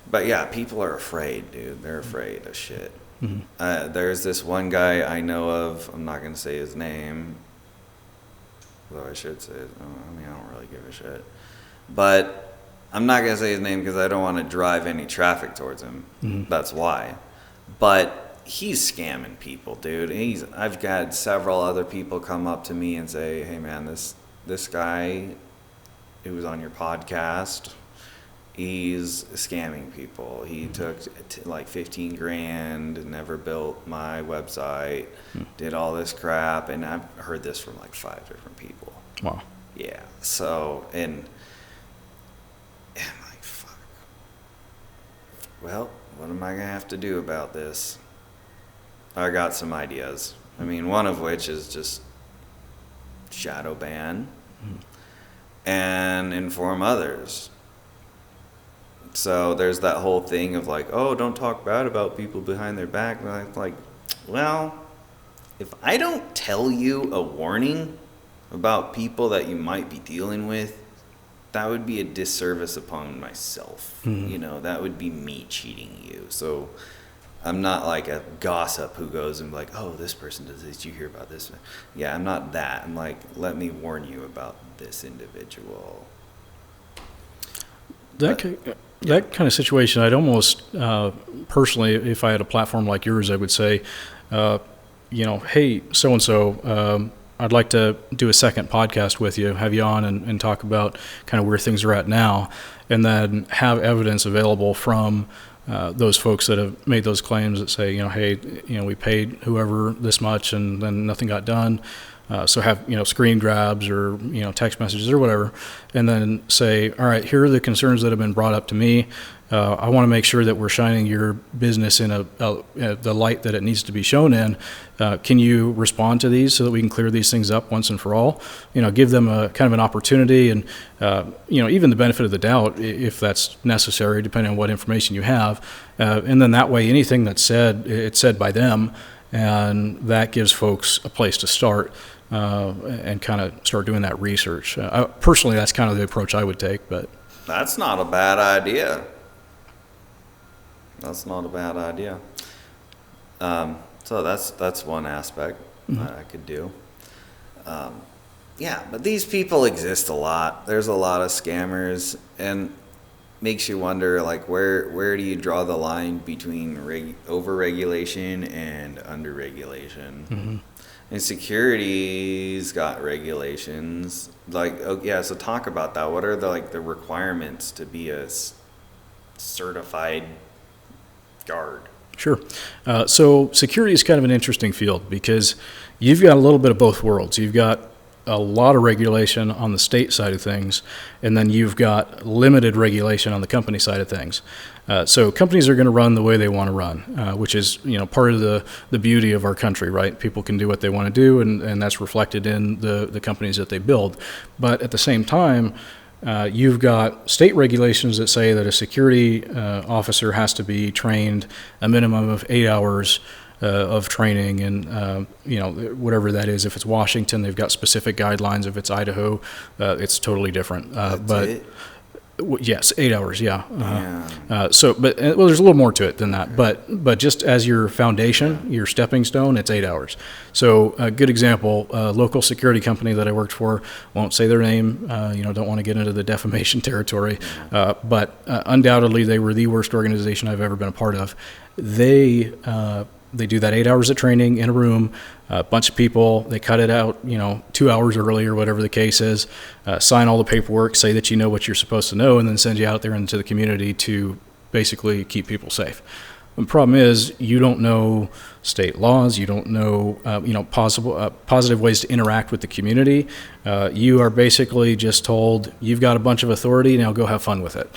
But yeah, people are afraid, dude. They're afraid of shit. Mm-hmm. There's this one guy I know of. I'm not going to say his name, though I should say it. I don't really give a shit. But I'm not going to say his name because I don't want to drive any traffic towards him. Mm-hmm. That's why. But he's scamming people, dude. I've got several other people come up to me and say, hey, man, this guy who was on your podcast, he's scamming people. He took like $15,000, never built my website, did all this crap, and I've heard this from like 5 different people. Wow. Yeah. So, and I'm like, fuck. Well, what am I gonna have to do about this? I got some ideas. One of which is just shadow ban and inform others. So there's that whole thing of like, oh, don't talk bad about people behind their back. And I'm like, well, if I don't tell you a warning about people that you might be dealing with, that would be a disservice upon myself. Mm-hmm. That would be me cheating you. So I'm not like a gossip who goes and like, oh, this person does this. Did you hear about this? Yeah, I'm not that. I'm like, let me warn you about this individual. that kind of situation, I'd almost, personally, if I had a platform like yours, I would say, hey, so-and-so, I'd like to do a second podcast with you, have you on and talk about kind of where things are at now, and then have evidence available from those folks that have made those claims that say, hey, we paid whoever this much and then nothing got done. So have, screen grabs or, text messages or whatever, and then say, all right, here are the concerns that have been brought up to me. I want to make sure that we're shining your business in the light that it needs to be shown in. Can you respond to these so that we can clear these things up once and for all? Give them a kind of an opportunity and, even the benefit of the doubt if that's necessary, depending on what information you have. And then that way, anything that's said, it's said by them, and that gives folks a place to start and kind of start doing that research. Personally, that's kind of the approach I would take. But that's not a bad idea. That's not a bad idea. So that's one aspect I could do. But these people exist a lot. There's a lot of scammers, and makes you wonder, like, where do you draw the line between over-regulation and under-regulation? Mm-hmm. And security's got regulations. So talk about that. What are the requirements to be a certified guard? Sure. So security is kind of an interesting field because you've got a little bit of both worlds. You've got a lot of regulation on the state side of things, and then you've got limited regulation on the company side of things. So companies are going to run the way they want to run, which is part of the beauty of our country, right? People can do what they want to do, and that's reflected in the companies that they build. But at the same time, you've got state regulations that say that a security officer has to be trained a minimum of 8 hours of training, and whatever that is. If it's Washington, they've got specific guidelines. If it's Idaho, it's totally different. Yes, 8 hours. Yeah. There's a little more to it than that. But just as your foundation, your stepping stone, it's 8 hours. So a good example, a local security company that I worked for, won't say their name. Don't want to get into the defamation territory. But undoubtedly, they were the worst organization I've ever been a part of. They do that 8 hours of training in a room, a bunch of people, they cut it out, 2 hours early or whatever the case is, sign all the paperwork, say that you know what you're supposed to know, and then send you out there into the community to basically keep people safe. The problem is you don't know state laws, you don't know, positive ways to interact with the community. You are basically just told, you've got a bunch of authority, now go have fun with it.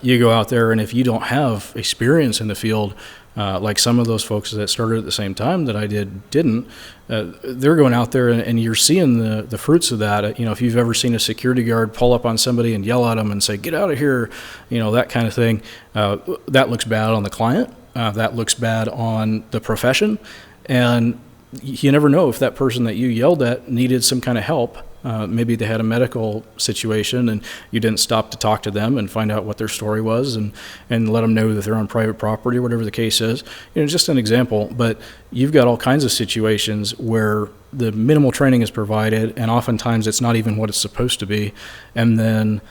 You go out there, and if you don't have experience in the field, like some of those folks that started at the same time that I didn't, they're going out there and you're seeing the fruits of that. If you've ever seen a security guard pull up on somebody and yell at them and say, get out of here, that kind of thing, that looks bad on the client. That looks bad on the profession. And you never know if that person that you yelled at needed some kind of help. Maybe they had a medical situation and you didn't stop to talk to them and find out what their story was and let them know that they're on private property or whatever the case is. Just an example, but you've got all kinds of situations where the minimal training is provided and oftentimes it's not even what it's supposed to be. And then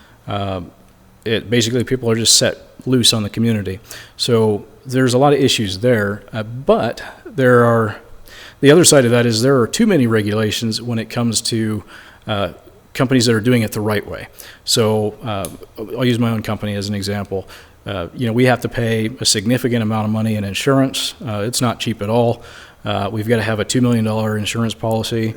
basically people are just set loose on the community. So there's a lot of issues there, but the other side of that is there are too many regulations when it comes to companies that are doing it the right way. So I'll use my own company as an example. We have to pay a significant amount of money in insurance. It's not cheap at all. We've got to have a $2 million insurance policy,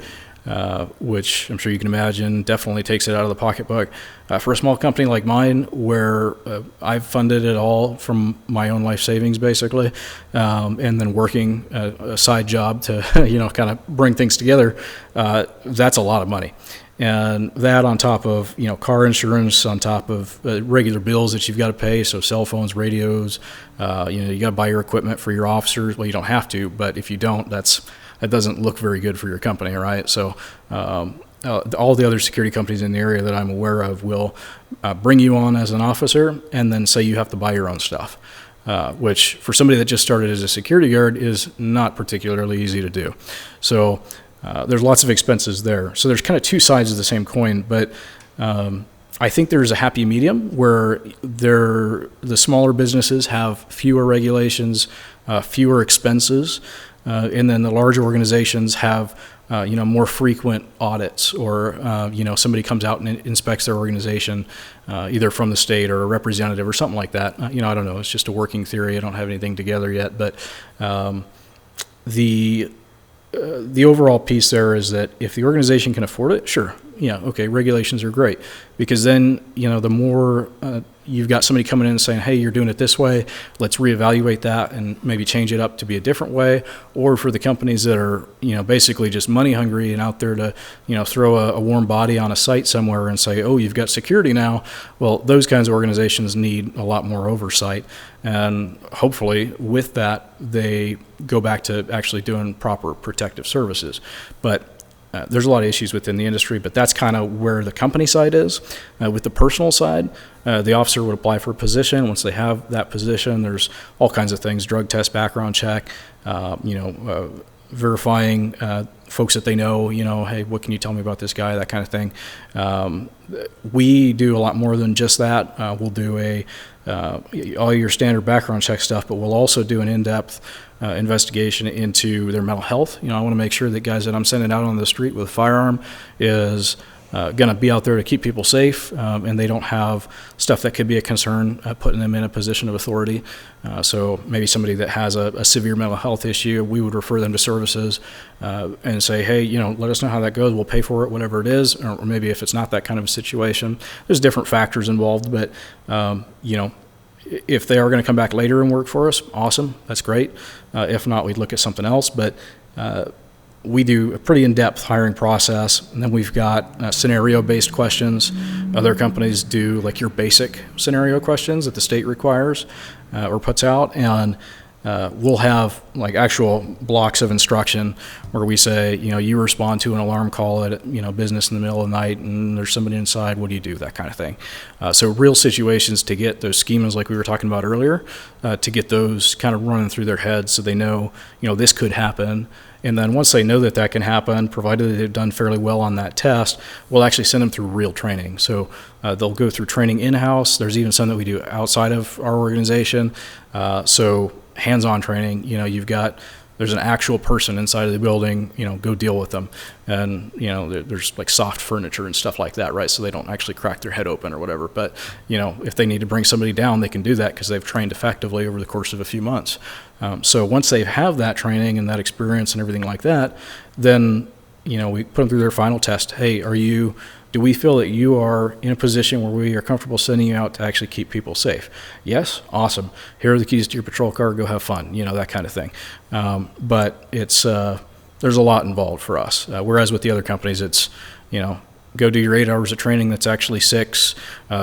which I'm sure you can imagine definitely takes it out of the pocketbook. For a small company like mine, where I've funded it all from my own life savings, basically, and then working a side job to, kind of bring things together, that's a lot of money. And that on top of, car insurance, on top of regular bills that you've got to pay, so cell phones, radios, you got to buy your equipment for your officers. Well, you don't have to, but if you don't, that doesn't look very good for your company, right? So all the other security companies in the area that I'm aware of will bring you on as an officer and then say you have to buy your own stuff, which for somebody that just started as a security guard is not particularly easy to do. So there's lots of expenses there. So there's kind of two sides of the same coin, but I think there's a happy medium where the smaller businesses have fewer regulations, fewer expenses, and then the larger organizations have more frequent audits, or somebody comes out and inspects their organization, either from the state or a representative or something like that. I don't know. It's just a working theory. I don't have anything together yet, but the overall piece there is that if the organization can afford it, sure, okay, regulations are great, because then the more you've got somebody coming in and saying, hey, you're doing it this way, let's reevaluate that and maybe change it up to be a different way. Or for the companies that are basically just money hungry and out there to throw a warm body on a site somewhere and say, oh, you've got security now. Well, those kinds of organizations need a lot more oversight, and hopefully with that they go back to actually doing proper protective services. But there's a lot of issues within the industry, but that's kind of where the company side is. With the personal side, the officer would apply for a position. Once they have that position, there's all kinds of things: drug test, background check, verifying folks that they know. Hey, what can you tell me about this guy? That kind of thing. We do a lot more than just that. We'll do all your standard background check stuff, but we'll also do an in-depth investigation into their mental health. I want to make sure that guys that I'm sending out on the street with a firearm is going to be out there to keep people safe, and they don't have stuff that could be a concern, putting them in a position of authority. So maybe somebody that has a severe mental health issue, we would refer them to services and say, hey, let us know how that goes. We'll pay for it, whatever it is. Or maybe if it's not that kind of a situation, there's different factors involved, but if they are going to come back later and work for us, awesome, that's great. If not, we'd look at something else. But we do a pretty in-depth hiring process, and then we've got scenario-based questions. Other companies do like your basic scenario questions that the state requires or puts out, and we'll have like actual blocks of instruction where we say, you respond to an alarm call at business in the middle of the night, and there's somebody inside. What do you do? That kind of thing. So real situations to get those schemas like we were talking about earlier, to get those kind of running through their heads so they know, this could happen. And then once they know that can happen, provided that they've done fairly well on that test, we'll actually send them through real training. So they'll go through training in-house. There's even some that we do outside of our organization. So hands-on training, there's an actual person inside of the building, go deal with them. And, there's like soft furniture and stuff like that, right? So they don't actually crack their head open or whatever. But, if they need to bring somebody down, they can do that because they've trained effectively over the course of a few months. So once they have that training and that experience and everything like that, then, we put them through their final test. Hey, do we feel that you are in a position where we are comfortable sending you out to actually keep people safe? Yes? Awesome. Here are the keys to your patrol car. Go have fun. That kind of thing. But it's there's a lot involved for us. Whereas with the other companies, it's, go do your 8 hours of training. That's actually 6.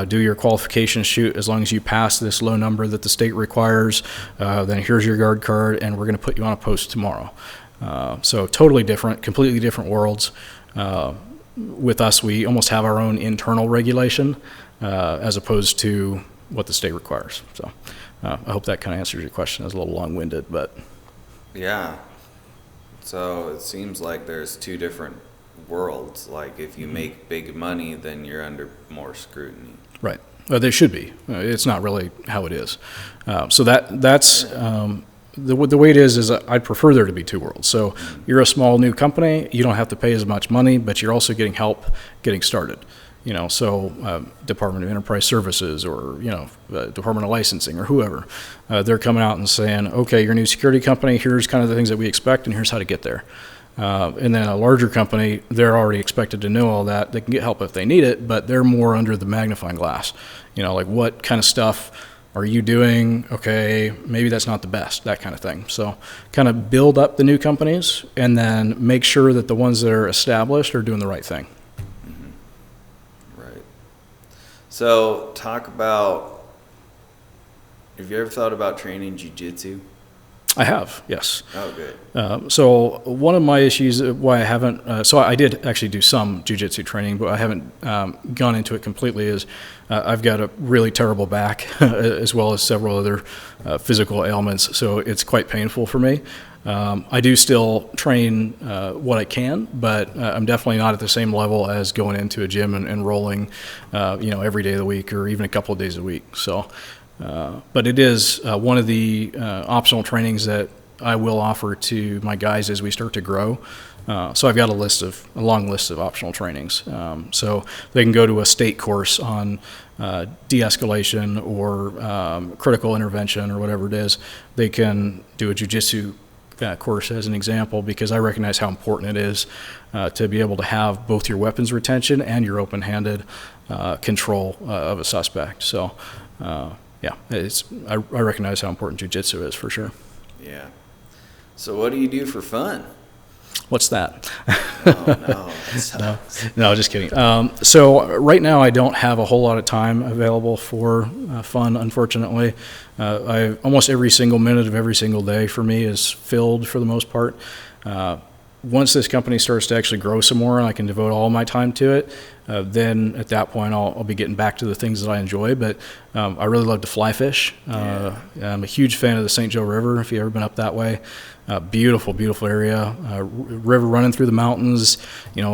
Do your qualification shoot. As long as you pass this low number that the state requires, then here's your guard card, and we're going to put you on a post tomorrow. So totally different, completely different worlds. With us, we almost have our own internal regulation as opposed to what the state requires. So I hope that kind of answers your question. It's a little long-winded, but yeah. So it seems like there's two different worlds. Like if you make big money, then you're under more scrutiny. Right. They should be. It's not really how it is. So that's the way it is I'd prefer there to be two worlds. So you're a small new company, you don't have to pay as much money, but you're also getting help getting started. So Department of Enterprise Services or, Department of Licensing or whoever, they're coming out and saying, okay, you're a new security company, here's kind of the things that we expect and here's how to get there. And then a larger company, they're already expected to know all that. They can get help if they need it, but they're more under the magnifying glass. Like what kind of stuff are you doing? Okay, maybe that's not the best, that kind of thing. So kind of build up the new companies and then make sure that the ones that are established are doing the right thing. Mm-hmm. Right. So talk about, have you ever thought about training jiu-jitsu? I have, yes. Oh, good. So one of my issues why I haven't, so I did actually do some jiu-jitsu training, but I haven't gone into it completely is I've got a really terrible back as well as several other physical ailments, so it's quite painful for me. I do still train what I can, but I'm definitely not at the same level as going into a gym and rolling, every day of the week or even a couple of days a week. So, but it is one of the optional trainings that I will offer to my guys as we start to grow. So I've got a long list of optional trainings. So they can go to a state course on de-escalation or critical intervention or whatever it is. They can do a jiu-jitsu course as an example, because I recognize how important it is to be able to have both your weapons retention and your open-handed control of a suspect. So, I recognize how important jiu-jitsu is for sure. Yeah. So what do you do for fun? What's that? Oh, no. No, just kidding. So right now I don't have a whole lot of time available for fun, unfortunately. Almost every single minute of every single day for me is filled for the most part. Once this company starts to actually grow some more and I can devote all my time to it, then at that point I'll be getting back to the things that I enjoy. But I really love to fly fish. I'm a huge fan of the St. Joe River, if you've ever been up that way. Beautiful, beautiful area. River running through the mountains,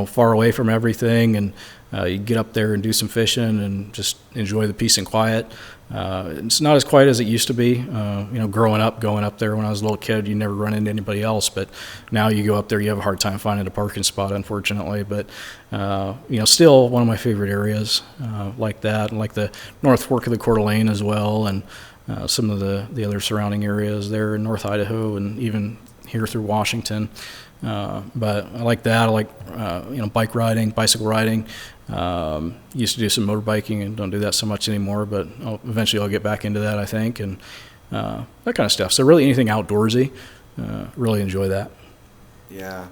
far away from everything. And you get up there and do some fishing and just enjoy the peace and quiet. It's not as quiet as it used to be. Growing up, going up there when I was a little kid, you never run into anybody else. But now you go up there, you have a hard time finding a parking spot, unfortunately. But, still one of my favorite areas like that, and like the North Fork of the Coeur d'Alene as well, and some of the other surrounding areas there in North Idaho and even here through Washington. But I like that. I like, bike riding, bicycle riding. Used to do some motorbiking and don't do that so much anymore, but eventually I'll get back into that, I think, and that kind of stuff. So really anything outdoorsy, really enjoy that. Yeah.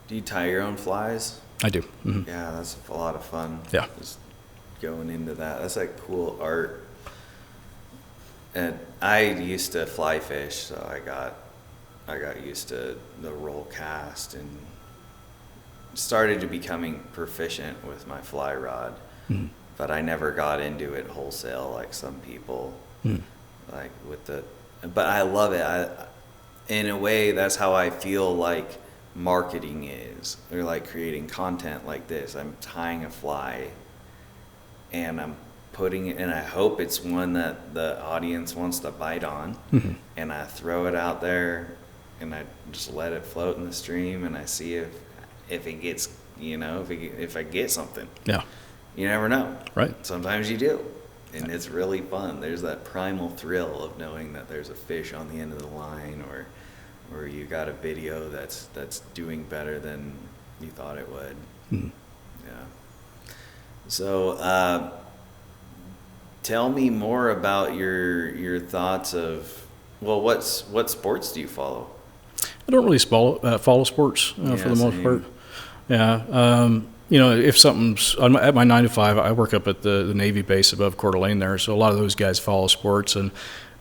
Do you tie your own flies? I do. Mm-hmm. Yeah, that's a lot of fun. Yeah. Just going into that. That's like cool art. And I used to fly fish, so I got used to the roll cast and started to becoming proficient with my fly rod. Mm-hmm. But I never got into it wholesale like some people. Mm-hmm. But I love it. In a way, that's how I feel like marketing is, or like creating content like this. I'm tying a fly and I'm putting it, and I hope it's one that the audience wants to bite on. Mm-hmm. And I throw it out there and I just let it float in the stream, and I see if it gets, if I get something. Yeah. You never know. Right. Sometimes you do. And it's really fun. There's that primal thrill of knowing that there's a fish on the end of the line, or you got a video that's doing better than you thought it would. Mm-hmm. Yeah. So, tell me more about your thoughts of, what sports do you follow? I don't really follow sports for the most part. Yeah. If something's at my 9 to 5, I work up at the Navy base above Coeur d'Alene there. So a lot of those guys follow sports, and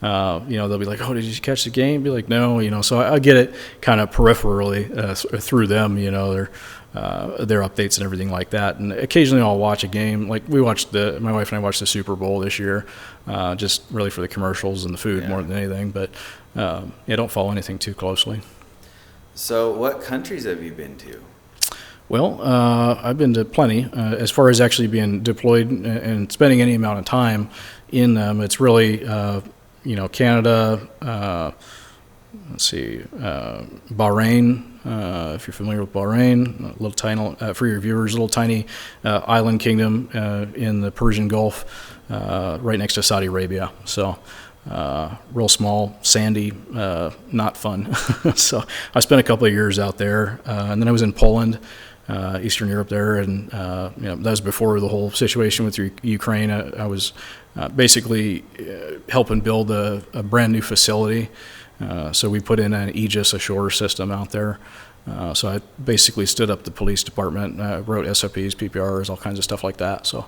they'll be like, "Oh, did you catch the game?" Be like, "No," So I get it kind of peripherally through them. Their updates and everything like that. And occasionally I'll watch a game. Like my wife and I watched the Super Bowl this year, just really for the commercials and the food more than anything. But don't follow anything too closely. So what countries have you been to? Well, I've been to plenty. As far as actually being deployed and spending any amount of time in them, it's really, Canada, Bahrain, if you're familiar with Bahrain, a little tiny, for your viewers, a little tiny island kingdom in the Persian Gulf, right next to Saudi Arabia. So real small, sandy, not fun. So I spent a couple of years out there, and then I was in Poland, Eastern Europe there, and that was before the whole situation with Ukraine. I was basically helping build a brand new facility. So we put in an Aegis ashore system out there. So I basically stood up the police department, wrote SOPs, PPRs, all kinds of stuff like that. So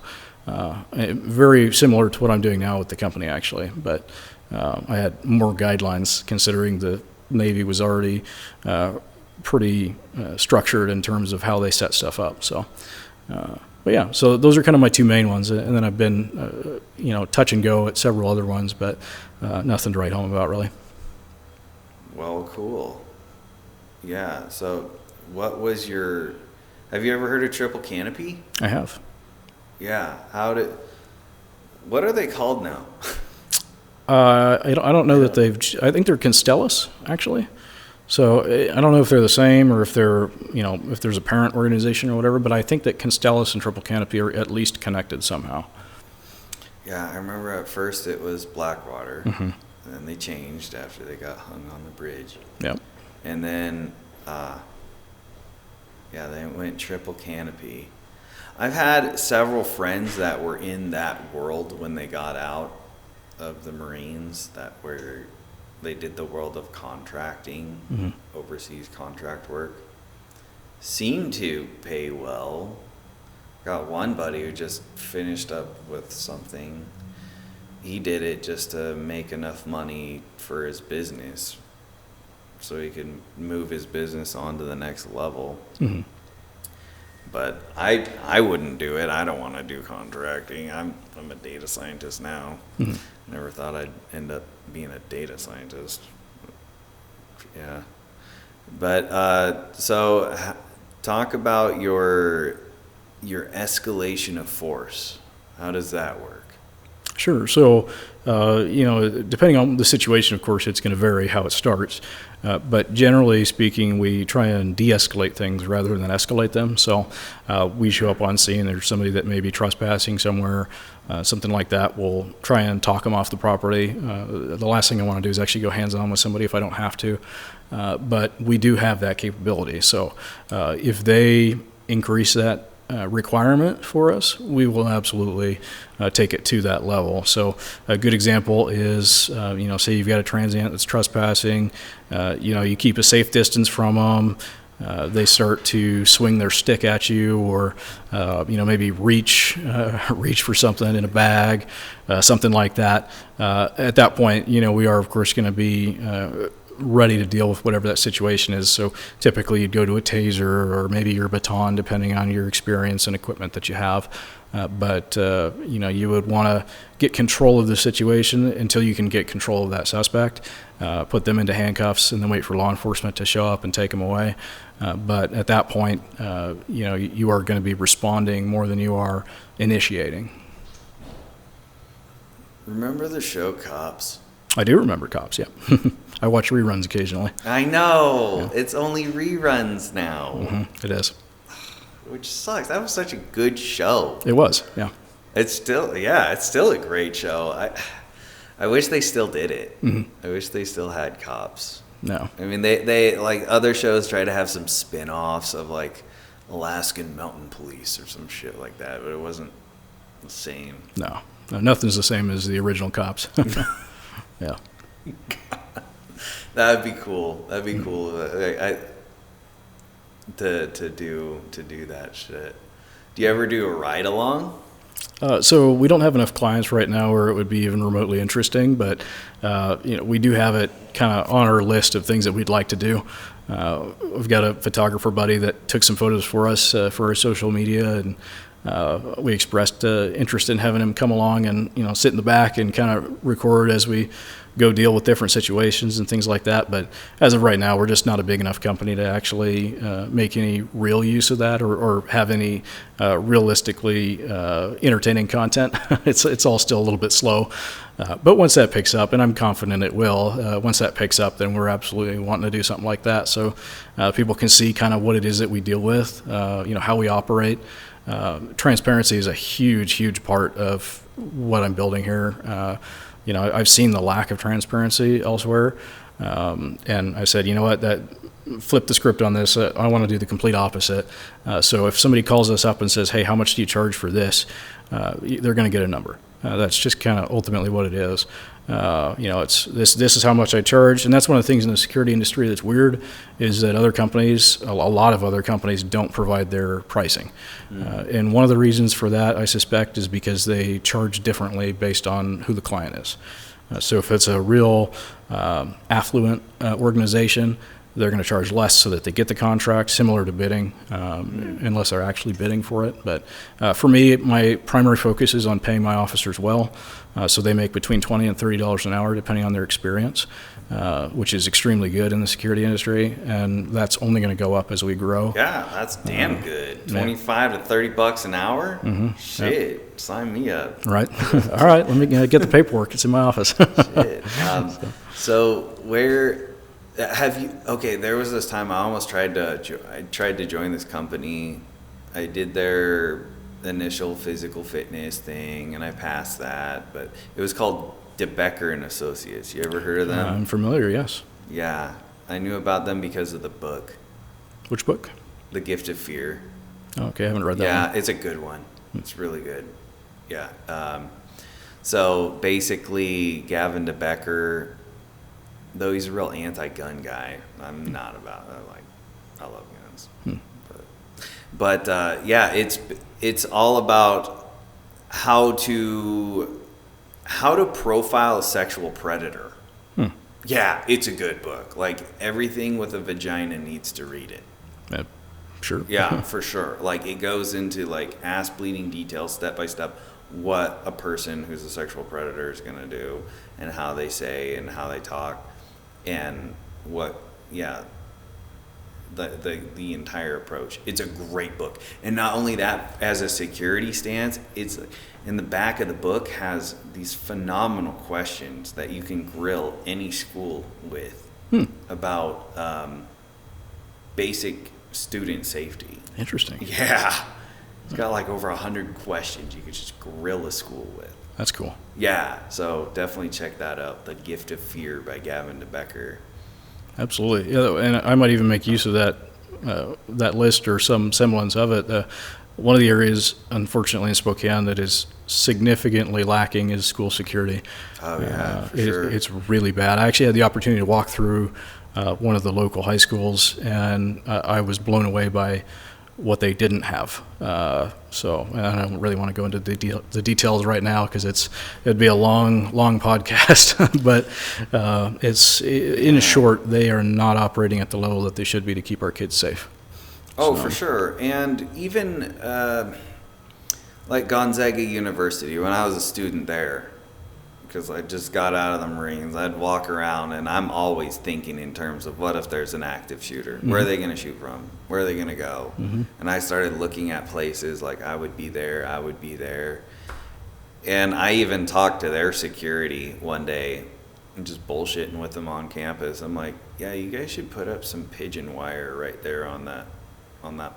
very similar to what I'm doing now with the company, actually. But I had more guidelines considering the Navy was already pretty structured in terms of how they set stuff up. So, but yeah, so those are kind of my two main ones. And then I've been, touch and go at several other ones, but nothing to write home about really. Well, cool. Yeah. So what was have you ever heard of triple canopy? I have. Yeah. What are they called now? I don't know that I think they're Constellus, actually. So I don't know if they're the same or if they're, if there's a parent organization or whatever, but I think that Constellus and Triple Canopy are at least connected somehow. Yeah, I remember at first it was Blackwater, Mm-hmm. and then they changed after they got hung on the bridge. Yep. And then, they went Triple Canopy. I've had several friends that were in that world when they got out of the Marines, they did the world of contracting, Mm-hmm. overseas contract work. Seemed to pay well. Got one buddy who just finished up with something. He did it just to make enough money for his business so he could move his business on to the next level. Mm-hmm. But I wouldn't do it. I don't want to do contracting. I'm a data scientist now. Mm-hmm. Never thought I'd end up being a data scientist. Yeah. But talk about your escalation of force. How does that work? Sure. So, depending on the situation, of course, it's going to vary how it starts. But generally speaking, we try and de-escalate things rather than escalate them. So we show up on scene, there's somebody that may be trespassing somewhere, something like that. We'll try and talk them off the property. The last thing I want to do is actually go hands-on with somebody if I don't have to. But we do have that capability. So if they increase that requirement for us, we will absolutely take it to that level. So a good example is, say you've got a transient that's trespassing, you keep a safe distance from them. They start to swing their stick at you, or maybe reach for something in a bag, something like that. At that point, we are of course going to be ready to deal with whatever that situation is. So typically you'd go to a taser or maybe your baton, depending on your experience and equipment that you have. But you would want to get control of the situation until you can get control of that suspect, put them into handcuffs, and then wait for law enforcement to show up and take them away. But at that point, you are going to be responding more than you are initiating. Remember the show Cops? I do remember Cops, yeah. I watch reruns occasionally. I know. Yeah. It's only reruns now. Mm-hmm. It is. Which sucks. That was such a good show. It was, yeah. It's still a great show. I wish they still did it. Mm-hmm. I wish they still had Cops. No. I mean, they like other shows try to have some spin-offs of like Alaskan Mountain Police or some shit like that, but it wasn't the same. No, nothing's the same as the original Cops. Yeah. That'd be cool. That'd be cool. To do that shit. Do you ever do a ride along? So we don't have enough clients right now where it would be even remotely interesting, but we do have it kind of on our list of things that we'd like to do. We've got a photographer buddy that took some photos for us for our social media, and we expressed interest in having him come along and sit in the back and kind of record as we go deal with different situations and things like that. But as of right now, we're just not a big enough company to actually make any real use of that or have any realistically entertaining content. It's all still a little bit slow. But once that picks up, and I'm confident it will, once that picks up, then we're absolutely wanting to do something like that. So people can see kind of what it is that we deal with, how we operate. Transparency is a huge part of what I'm building here. I've seen the lack of transparency elsewhere, and I said, that flip the script on this. I want to do the complete opposite. So if somebody calls us up and says, hey, how much do you charge for this? They're going to get a number. That's just kind of ultimately what it is. It's this is how much I charge, and that's one of the things in the security industry that's weird, is that other companies, a lot of other companies, don't provide their pricing. And one of the reasons for that, I suspect, is because they charge differently based on who the client is. So if it's a real affluent organization, they're going to charge less so that they get the contract, similar to bidding, unless they're actually bidding for it. But for me, my primary focus is on paying my officers well, so they make between $20 and $30 an hour, depending on their experience, which is extremely good in the security industry, and that's only going to go up as we grow. Yeah, that's damn good. 25 to 30 bucks an hour? Shit, sign me up. Right. All right, let me get the paperwork. It's in my office. Shit. So where have you? Okay, there was this time I almost tried to join this company. I did their initial physical fitness thing, and I passed that. But it was called DeBecker and Associates. You ever heard of them? I'm familiar. Yes. Yeah, I knew about them because of the book, Which book? The Gift of Fear. Okay, I haven't read that Yeah, one. it's a good one. It's really good. Yeah. So basically, Gavin DeBecker, though he's a real anti-gun guy, I'm not about that. Like, I love guns. But yeah, it's all about how to profile a sexual predator. Yeah, it's a good book. Like, everything with a vagina needs to read it. Sure. Yeah, for sure. Like, it goes into like ass bleeding details, step by step, what a person who's a sexual predator is going to do, and how they say and how they talk, and what, yeah, the entire approach. It's a great book. And not only that, as a security stance, it's in the back of the book has these phenomenal questions that you can grill any school with about basic student safety. Interesting. Yeah. It's got like over 100 questions you could just grill a school with. That's cool. Yeah, so definitely check that out. The Gift of Fear by Gavin DeBecker. Absolutely. Yeah, and I might even make use of that list or some semblance of it. One of the areas, unfortunately, in Spokane that is significantly lacking is school security. Oh, yeah, for sure. It's really bad. I actually had the opportunity to walk through one of the local high schools, and I was blown away by what they didn't have. So I don't really want to go into the details right now because it'd be a long podcast. But in short, they are not operating at the level that they should be to keep our kids safe. Oh, for sure. And even like Gonzaga University, when I was a student there, because I just got out of the Marines, I'd walk around and I'm always thinking in terms of what if there's an active shooter? Where are they going to shoot from? Where are they going to go? And I started looking at places like I would be there. And I even talked to their security one day and just bullshitting with them on campus. I'm like, yeah, you guys should put up some pigeon wire right there on that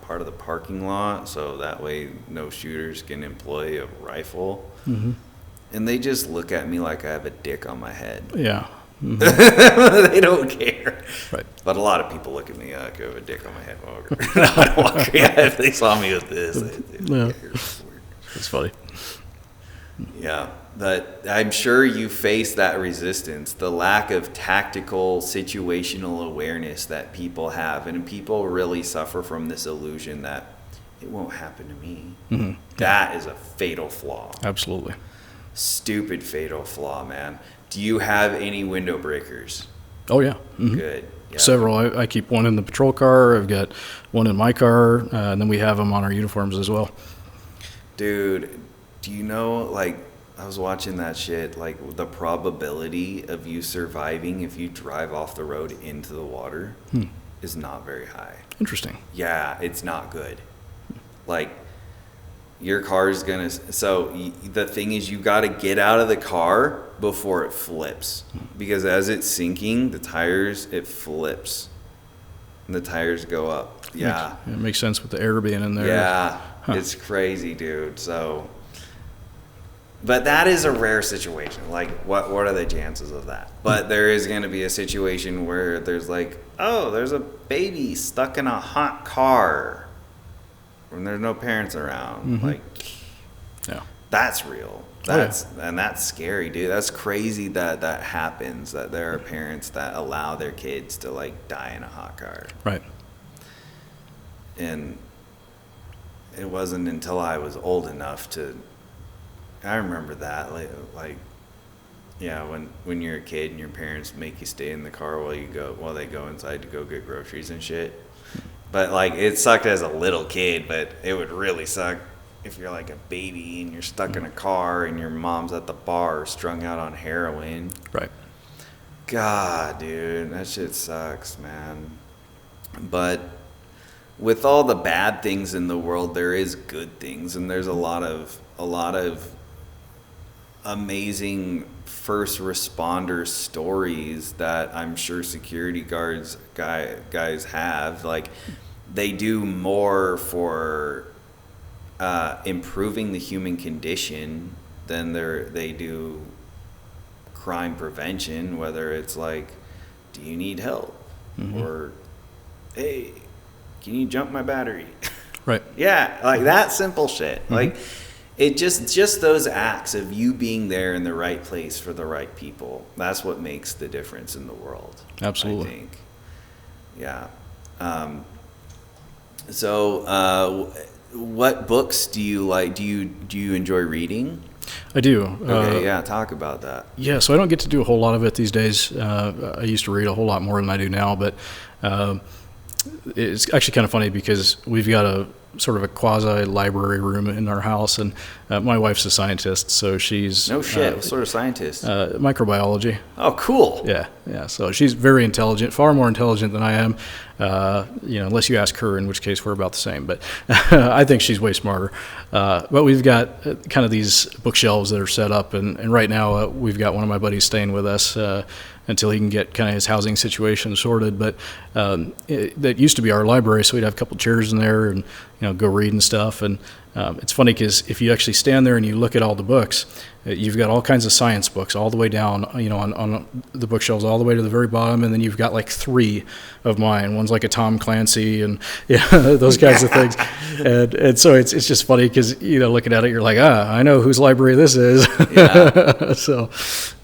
part of the parking lot, so that way no shooters can employ a rifle. And they just look at me like I have a dick on my head. Yeah. They don't care. Right. But a lot of people look at me like I have a dick on my head. If they saw me with this, Yeah. It's funny. Yeah, but I'm sure you face that resistance, the lack of tactical situational awareness that people have, and people really suffer from this illusion that it won't happen to me. That is a fatal flaw. Absolutely. Stupid fatal flaw, man. Do you have any window breakers? Oh, yeah. Good. Yeah. Several. I keep one in the patrol car. I've got one in my car, and then we have them on our uniforms as well. Dude, do you know, like, I was watching that shit, like, the probability of you surviving if you drive off the road into the water is not very high. Interesting. Yeah, it's not good. Like, your car is gonna, so the thing is, you gotta get out of the car before it flips, because as it's sinking, it flips and the tires go up. Yeah, it makes sense with the air being in there. Yeah. It's crazy, dude. So, but that is a rare situation. Like, what are the chances of that? But there is going to be a situation where there's like, oh, there's a baby stuck in a hot car when there's no parents around. Like, yeah, that's real. And that's scary, dude. That's crazy that happens, that there are parents that allow their kids to like die in a hot car. Right. And it wasn't until I was old enough I remember that, like Yeah, when you're a kid and your parents make you stay in the car while they go inside to go get groceries and shit. But like it sucked as a little kid, but it would really suck if you're like a baby and you're stuck in a car and your mom's at the bar strung out on heroin. Right. God, dude, that shit sucks, man. But with all the bad things in the world, there is good things, and there's a lot of amazing first responder stories that I'm sure security guys have. Like, they do more for improving the human condition than they do crime prevention, whether it's like, do you need help? Or, hey, can you jump my battery? Right. Yeah, like that simple shit. Like, it just those acts of you being there in the right place for the right people. That's what makes the difference in the world. Absolutely. I think. Yeah. So, what books do you like? Do you enjoy reading? I do. Okay, yeah, talk about that. Yeah, so I don't get to do a whole lot of it these days. I used to read a whole lot more than I do now, but it's actually kind of funny because we've got a sort of a quasi-library room in our house, and my wife's a scientist, so she's... No shit, what sort of scientist? Microbiology. Oh, cool. Yeah, so she's very intelligent, far more intelligent than I am, unless you ask her, in which case we're about the same, but I think she's way smarter. But we've got kind of these bookshelves that are set up, and right now we've got one of my buddies staying with us until he can get kind of his housing situation sorted. But that used to be our library, so we'd have a couple chairs in there and go read and stuff. And it's funny because if you actually stand there and you look at all the books, you've got all kinds of science books all the way down, on the bookshelves all the way to the very bottom, and then you've got like 3 of mine. One's like a Tom Clancy and those kinds of things. And so it's just funny because looking at it, you're like, I know whose library this is. Yeah. So,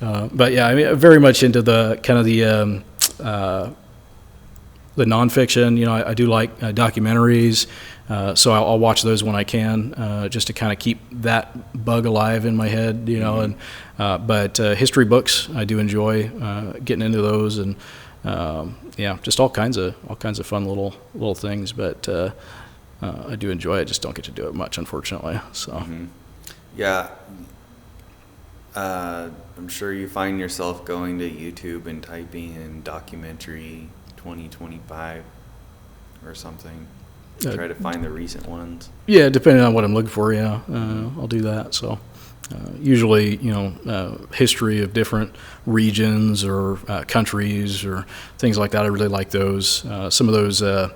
but yeah, I mean, very much into the kind of the nonfiction. I do like documentaries. So I'll watch those when I can, just to kind of keep that bug alive in my head, but history books, I do enjoy getting into those, and just all kinds of fun little things. But I do enjoy it. Just don't get to do it much, unfortunately. So yeah, I'm sure you find yourself going to YouTube and typing in documentary 2025 or something. Try to find the recent ones. Yeah, depending on what I'm looking for, I'll do that. So usually, history of different regions or countries or things like that. I really like those. Some of those, I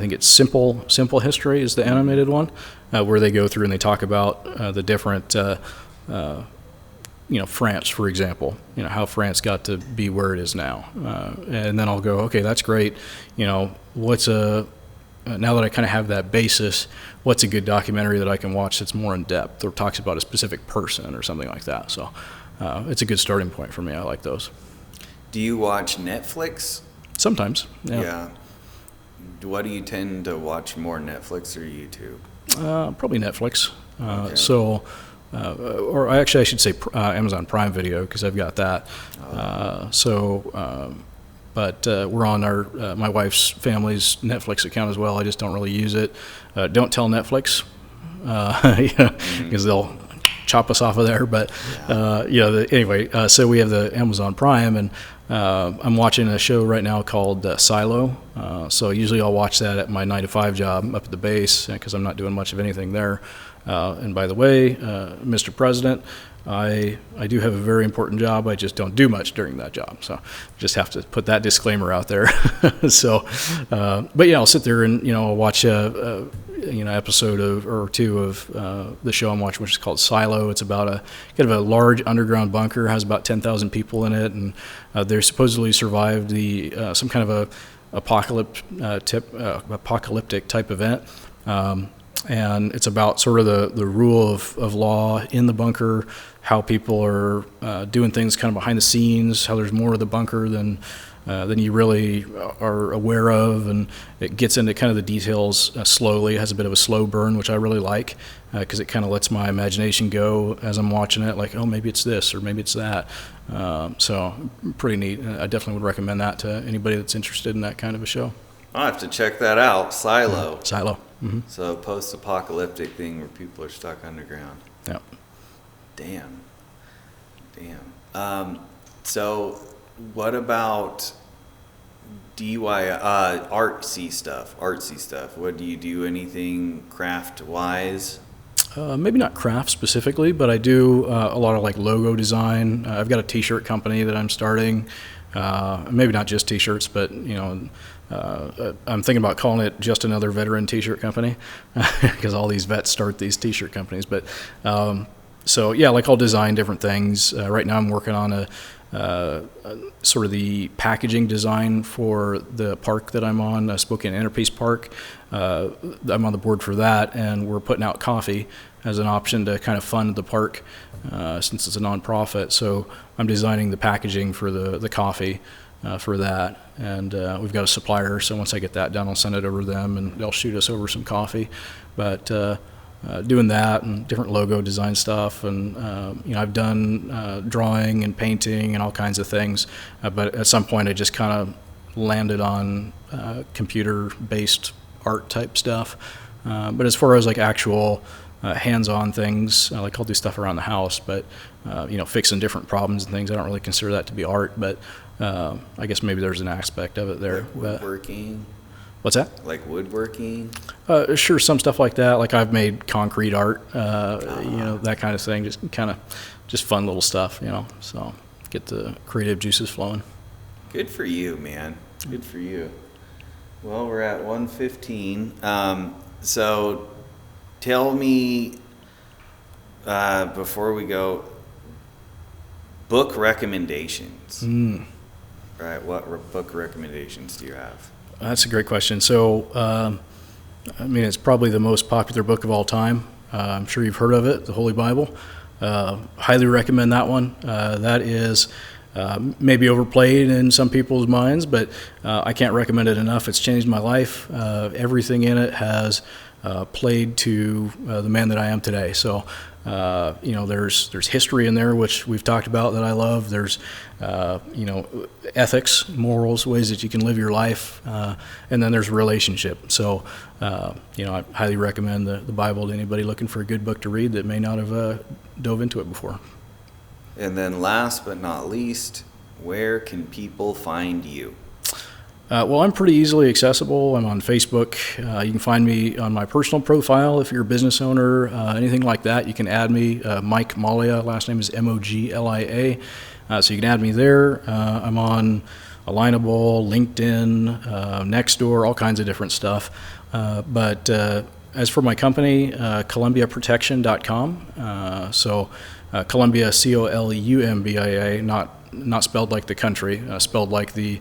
think it's Simple History is the animated one, where they go through and they talk about the different, France, for example, how France got to be where it is now. And then I'll go, okay, that's great. Now that I kind of have that basis, what's a good documentary that I can watch that's more in depth or talks about a specific person or something like that? So it's a good starting point for me. I like those. Do you watch Netflix? Sometimes, yeah. What do you tend to watch more, Netflix or YouTube? Probably Netflix. Okay. So, or actually I should say Amazon Prime Video, because I've got that. But we're on my wife's family's Netflix account as well. I just don't really use it. Don't tell Netflix, because they'll chop us off of there. But anyway, so we have the Amazon Prime, and I'm watching a show right now called Silo. So usually I'll watch that at my 9-to-5 job up at the base, because I'm not doing much of anything there. And by the way, Mr. President, I do have a very important job. I just don't do much during that job. So just have to put that disclaimer out there. So, but yeah, I'll sit there and, I'll watch episode or 2 of the show I'm watching, which is called Silo. It's about a kind of a large underground bunker, has about 10,000 people in it. And they supposedly survived some kind of apocalyptic type event. And it's about sort of the rule of law in the bunker, how people are doing things kind of behind the scenes, how there's more of the bunker than than you really are aware of, and it gets into kind of the details slowly. It has a bit of a slow burn, which I really like, because it kind of lets my imagination go as I'm watching it, like, oh, maybe it's this or maybe it's that. So pretty neat. I definitely would recommend that to anybody that's interested in that kind of a show. I'll have to check that out. Silo. Silo. Mm-hmm. So post-apocalyptic thing where people are stuck underground. Yeah. Damn. So what about artsy stuff? What do you do? Anything craft-wise? Maybe not craft specifically, but I do a lot of like logo design. I've got a t-shirt company that I'm starting. Maybe not just t-shirts, but I'm thinking about calling it Just Another Veteran T-shirt Company, because all these vets start these t-shirt companies. But so yeah, like I'll design different things. Right now I'm working on a sort of the packaging design for the park that I'm on, Spokane Interpeace Park. I'm on the board for that, and we're putting out coffee as an option to kind of fund the park, since it's a nonprofit. So I'm designing the packaging for the coffee for that, and we've got a supplier. So once I get that done, I'll send it over to them, and they'll shoot us over some coffee. But doing that and different logo design stuff, and I've done drawing and painting and all kinds of things, but at some point I just kind of landed on computer-based art type stuff. But as far as like actual hands-on things, like I'll do stuff around the house, but fixing different problems and things, I don't really consider that to be art, but I guess maybe there's an aspect of it there. Like woodworking? What's that? Like woodworking? Sure, some stuff like that. Like I've made concrete art, that kind of thing. Just fun little stuff, So get the creative juices flowing. Good for you, man. Good for you. Well, we're at 1:15. So tell me, before we go, book recommendations. Right, what book recommendations do you have? That's a great question. So, it's probably the most popular book of all time. I'm sure you've heard of it, the Holy Bible. Highly recommend that one. That is maybe overplayed in some people's minds, but I can't recommend it enough. It's changed my life. Everything in it has played to the man that I am today. So, there's history in there, which we've talked about, that I love. There's, ethics, morals, ways that you can live your life, and then there's relationship. So, I highly recommend the Bible to anybody looking for a good book to read that may not have dove into it before. And then last but not least, where can people find you? Well, I'm pretty easily accessible. I'm on Facebook. You can find me on my personal profile if you're a business owner, anything like that. You can add me, Mike Moglia. Last name is Moglia. So you can add me there. I'm on Alignable, LinkedIn, Nextdoor, all kinds of different stuff. But as for my company, ColumbiaProtection.com. So Columbia, Columbia, not spelled like the country, spelled like the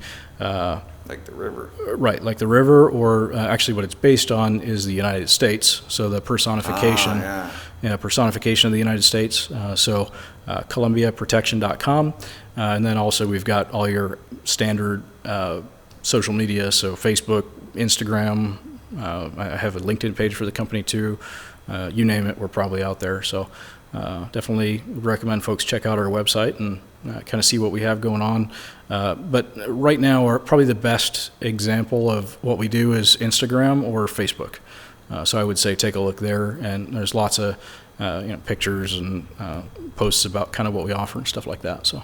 like the river. Right, like the river, or actually what it's based on is the United States. So the personification, personification of the United States. So ColumbiaProtection.com. And then also we've got all your standard social media, so Facebook, Instagram. I have a LinkedIn page for the company too. You name it, we're probably out there. So definitely recommend folks check out our website and kind of see what we have going on. But right now, probably the best example of what we do is Instagram or Facebook. So I would say take a look there, and there's lots of pictures and posts about kind of what we offer and stuff like that. So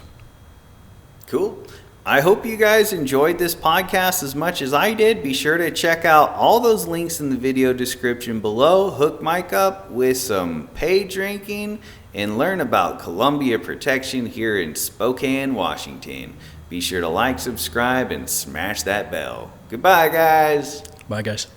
cool. I hope you guys enjoyed this podcast as much as I did. Be sure to check out all those links in the video description below. Hook Mike up with some paid drinking and learn about Columbia Protection here in Spokane, Washington. Be sure to like, subscribe, and smash that bell. Goodbye, guys. Bye, guys.